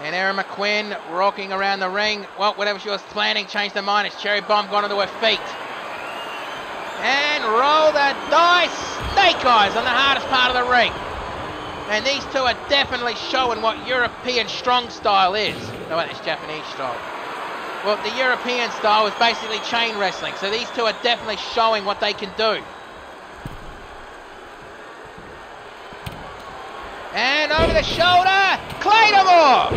And Erin McQuinn rocking around the ring. Well, whatever she was planning changed her mind as Cherry Bomb got onto her feet. And roll the dice. Snake eyes on the hardest part of the ring. And these two are definitely showing what European strong style is. No, wait, it's Japanese style. Well, the European style is basically chain wrestling. So these two are definitely showing what they can do. And over the shoulder, Claymore!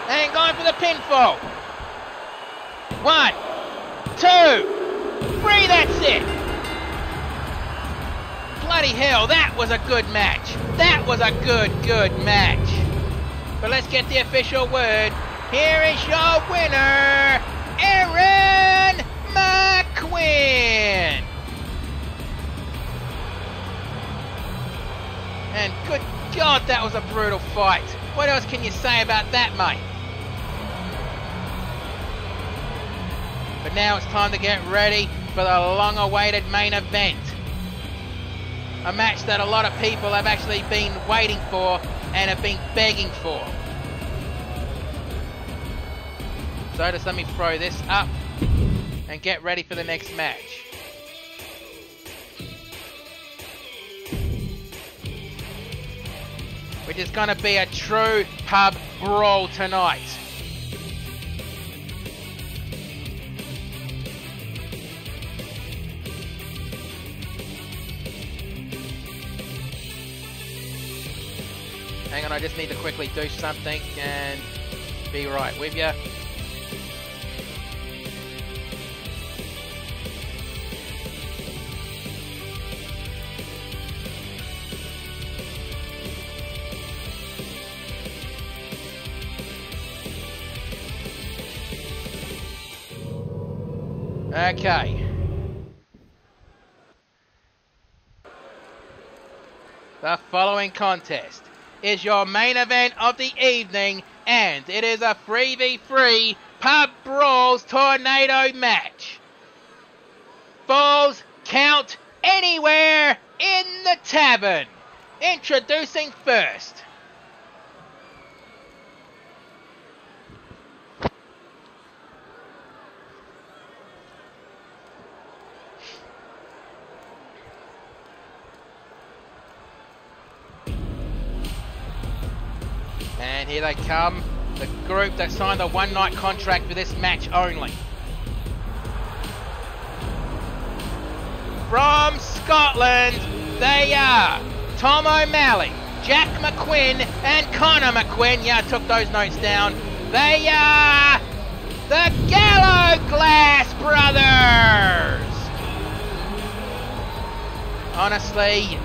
And going for the pinfall. 1, 2, 3, that's it. Bloody hell, that was a good match. That was a good match. But let's get the official word. Here is your winner, Erin McQuinn. And good God, that was a brutal fight. What else can you say about that, mate? But now it's time to get ready for the long-awaited main event. A match that a lot of people have actually been waiting for and have been begging for. So just let me throw this up and get ready for the next match. Which is going to be a true pub brawl tonight. Hang on, I just need to quickly do something and be right with you. Okay. The following contest is your main event of the evening, and it is a 3v3 Pub Brawls Tornado match. Falls count anywhere in the tavern. Introducing first. And here they come, the group that signed a one-night contract for this match only. From Scotland, they are Tom O'Malley, Jack McQuinn, and Connor McQuinn. Yeah, I took those notes down. They are the Gallo Glass Brothers! Honestly,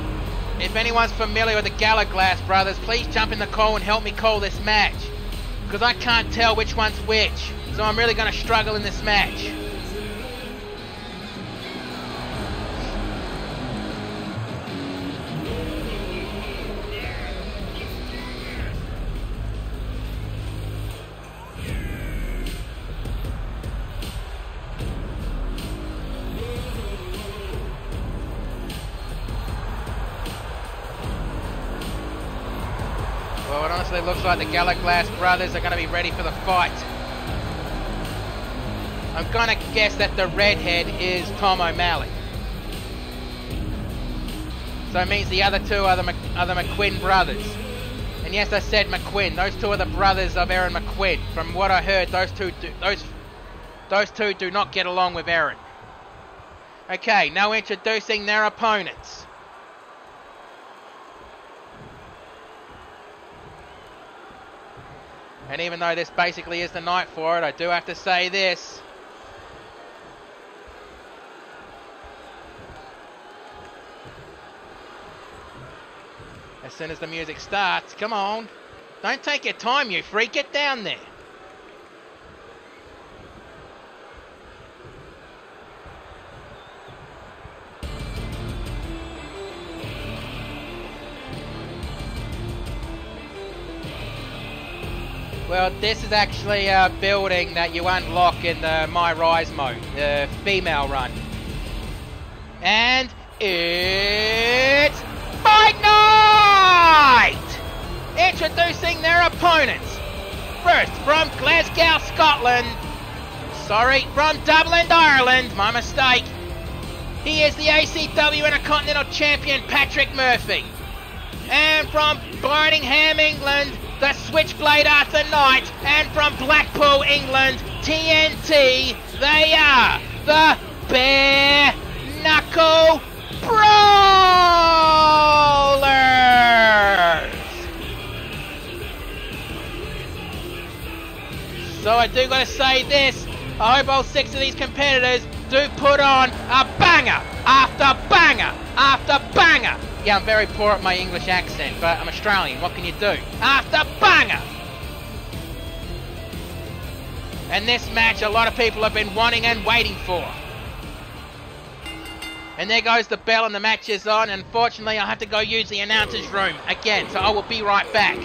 if anyone's familiar with the Gallo Glass Brothers, please jump in the call and help me call this match. Because I can't tell which one's which. So I'm really going to struggle in this match. Well, it honestly looks like the Gallo Glass Brothers are going to be ready for the fight. I'm going to guess that the redhead is Tom O'Malley. So it means the other two are the McQuinn brothers. And yes, I said McQuinn. Those two are the brothers of Aaron McQuinn. From what I heard, those two do not get along with Aaron. Okay, now introducing their opponents. And even though this basically is the night for it, I do have to say this. As soon as the music starts, come on. Don't take your time, you freak. Get down there. Well, this is actually a building that you unlock in the My Rise mode, the female run. And it's Fight Night! Introducing their opponents. First, from Glasgow, Scotland. Sorry, from Dublin, Ireland. My mistake. He is the ACW Intercontinental Champion, Patrick Murphy. And from Birmingham, England, the Switchblade Arthur Knight. And from Blackpool, England, TNT, they are the Bare Knuckle Brawlers! So I do gotta say this, I hope all 6 of these competitors do put on a banger after banger after banger. Yeah, I'm very poor at my English accent, but I'm Australian, what can you do? After banger! And this match a lot of people have been wanting and waiting for. And there goes the bell and the match is on. Unfortunately, I have to go use the announcer's room again, so I will be right back.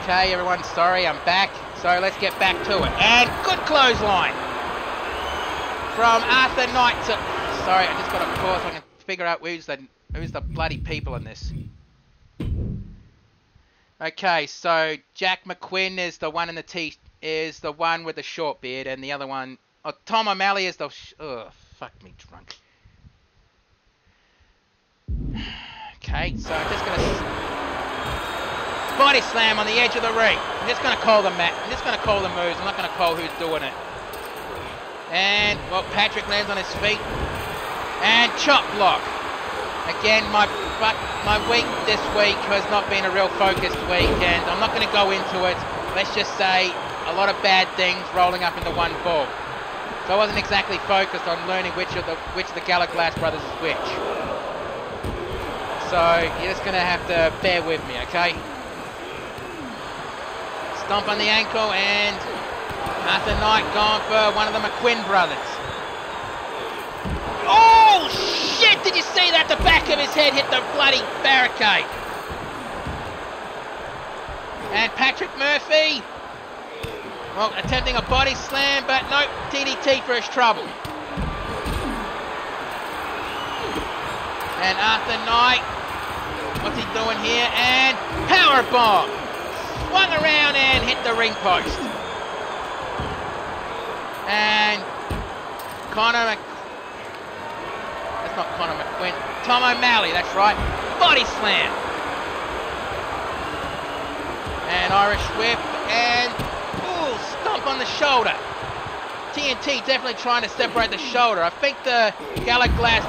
Okay, everyone, sorry, I'm back. So let's get back to it. And good clothesline from Arthur Knight to... Sorry, I just got to pause so I can figure out who's the bloody people in this. Okay, so Jack McQuinn is the one in the is the one with the short beard, and the other one... Oh, Tom O'Malley is the... fuck me drunk. Okay, so I'm just gonna body slam on the edge of the ring. I'm just gonna call the mat. I'm just gonna call the moves. I'm not gonna call who's doing it. And well, Patrick lands on his feet and chop block. Again, my week this week has not been a real focused week, and I'm not going to go into it. Let's just say a lot of bad things rolling up into one ball. So I wasn't exactly focused on learning which of the Gallagher brothers is which. So you're just going to have to bear with me, okay? Stomp on the ankle, and Arthur Knight gone for one of the McQuinn brothers. Oh shit! Did you see that? The back of his head hit the bloody barricade. And Patrick Murphy, well, attempting a body slam, but no, DDT for his trouble. And Arthur Knight, what's he doing here? And power bomb. Swung around and hit the ring post. And that's not Conor McQuinn. Tom O'Malley, that's right. Body slam. And Irish whip and ooh, stomp on the shoulder. TNT definitely trying to separate the shoulder. I think the Gallagher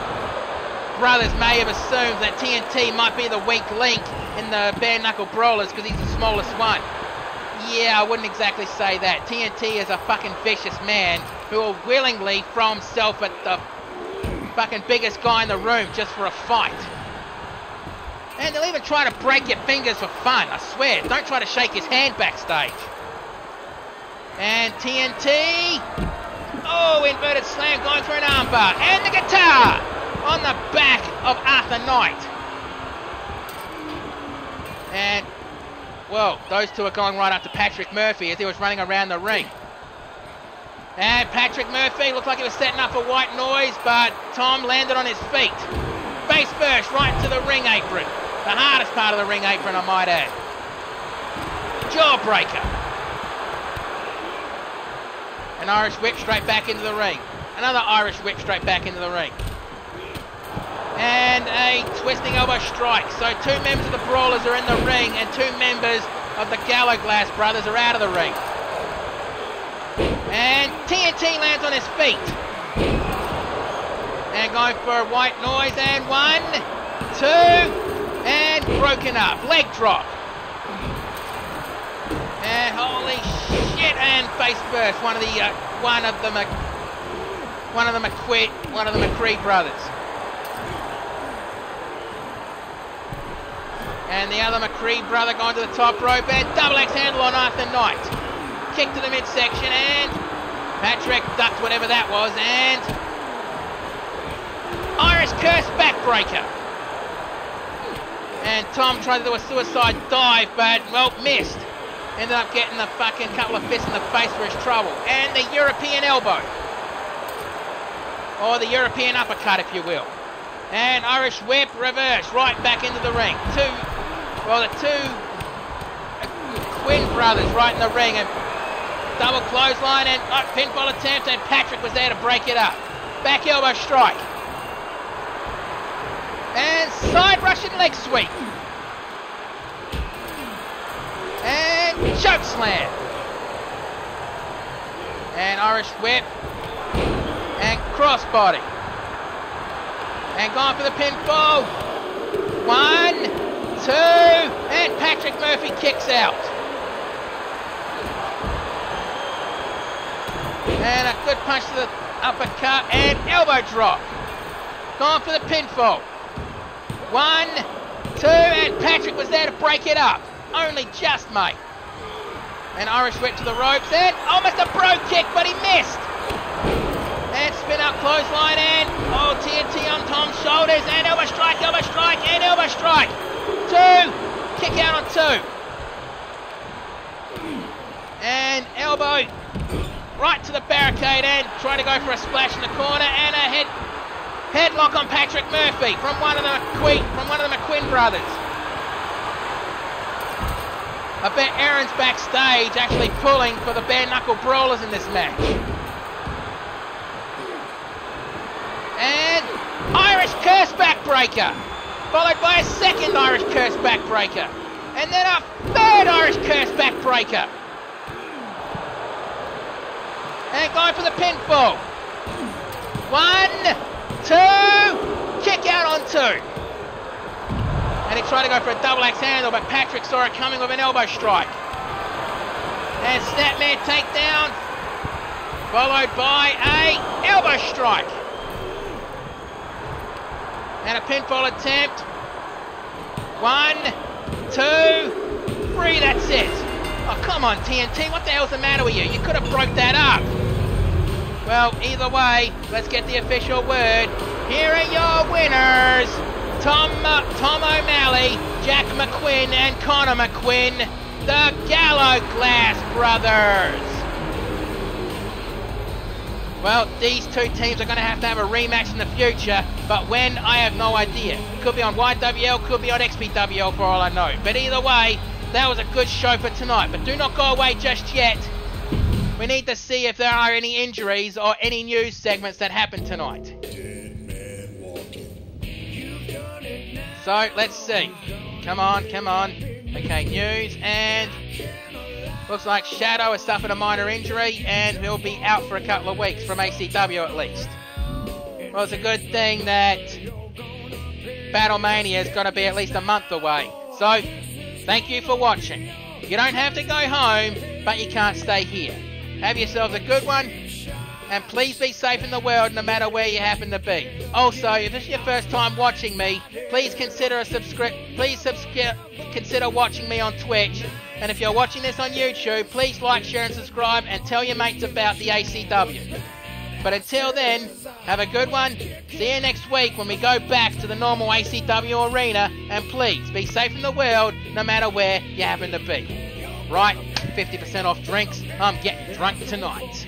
brothers may have assumed that TNT might be the weak link in the bare knuckle brawlers because he's the smallest one. Yeah, I wouldn't exactly say that. TNT is a fucking vicious man who will willingly throw himself at the fucking biggest guy in the room just for a fight. And they'll even try to break your fingers for fun, I swear. Don't try to shake his hand backstage. And TNT. Oh, inverted slam going for an armbar. And the guitar on the back of Arthur Knight. And, well, those two are going right up to Patrick Murphy as he was running around the ring. And Patrick Murphy looked like he was setting up a white noise, but Tom landed on his feet. Face first, right to the ring apron. The hardest part of the ring apron, I might add. Jawbreaker. An Irish whip straight back into the ring. Another Irish whip straight back into the ring. And a twisting elbow strike. So two members of the Brawlers are in the ring and two members of the Gallagher brothers are out of the ring. And TNT lands on his feet. And going for a white noise. And 1, 2, and broken up. Leg drop. And holy shit! And face first. One of the McCree brothers. And the other McCree brother going to the top rope and double axe handle on Arthur Knight. Kick to the midsection and Patrick ducked whatever that was and Irish curse backbreaker. And Tom tried to do a suicide dive but, well, missed. Ended up getting the fucking couple of fists in the face for his trouble. And the European elbow. Or the European uppercut, if you will. And Irish whip, reverse, right back into the ring. The two Quinn brothers right in the ring. And double clothesline and pinfall attempt, and Patrick was there to break it up. Back elbow strike. And side Russian leg sweep. And choke slam. And Irish whip. And crossbody. And going for the pinfall. 1, 2, and Patrick Murphy kicks out. And a good punch to the uppercut and elbow drop. Going for the pinfall. 1, 2, and Patrick was there to break it up. Only just, mate. And Irish whip to the ropes and almost a bro kick, but he missed. And spin up clothesline and TNT on Tom's shoulders and elbow strike and elbow strike. 2, kick out on 2. And elbow right to the barricade and trying to go for a splash in the corner and a headlock on Patrick Murphy from one of the McQuinn brothers. I bet Aaron's backstage actually pulling for the bare knuckle brawlers in this match. And Irish curse backbreaker. followed by a second Irish Curse backbreaker, and then a third Irish Curse backbreaker. And going for the pinfall. 1, 2, kick out on 2. And he tried to go for a double axe handle, but Patrick saw it coming with an elbow strike. And Snapman takedown, followed by a elbow strike. And a pinfall attempt. 1, 2, 3, that's it. Oh, come on, TNT, what the hell's the matter with you? You could have broke that up. Well, either way, let's get the official word. Here are your winners. Tom O'Malley, Jack McQuinn, and Connor McQuinn, the Gallo Glass brothers. Well, these two teams are going to have a rematch in the future, but when, I have no idea. Could be on YWL, could be on XPWL for all I know. But either way, that was a good show for tonight. But do not go away just yet. We need to see if there are any injuries or any news segments that happened tonight. So, let's see. Come on, come on. Okay, news, and looks like Shadow has suffered a minor injury and he'll be out for a couple of weeks from ACW at least. Well, it's a good thing that Battlemania is going to be at least a month away. So, thank you for watching. You don't have to go home, but you can't stay here. Have yourselves a good one, and please be safe in the world no matter where you happen to be. Also, if this is your first time watching me, please consider consider watching me on Twitch. And if you're watching this on YouTube, please like, share and subscribe, and tell your mates about the ACW. But until then, have a good one. See you next week when we go back to the normal ACW arena. And please, be safe in the world no matter where you happen to be. Right, 50% off drinks. I'm getting drunk tonight.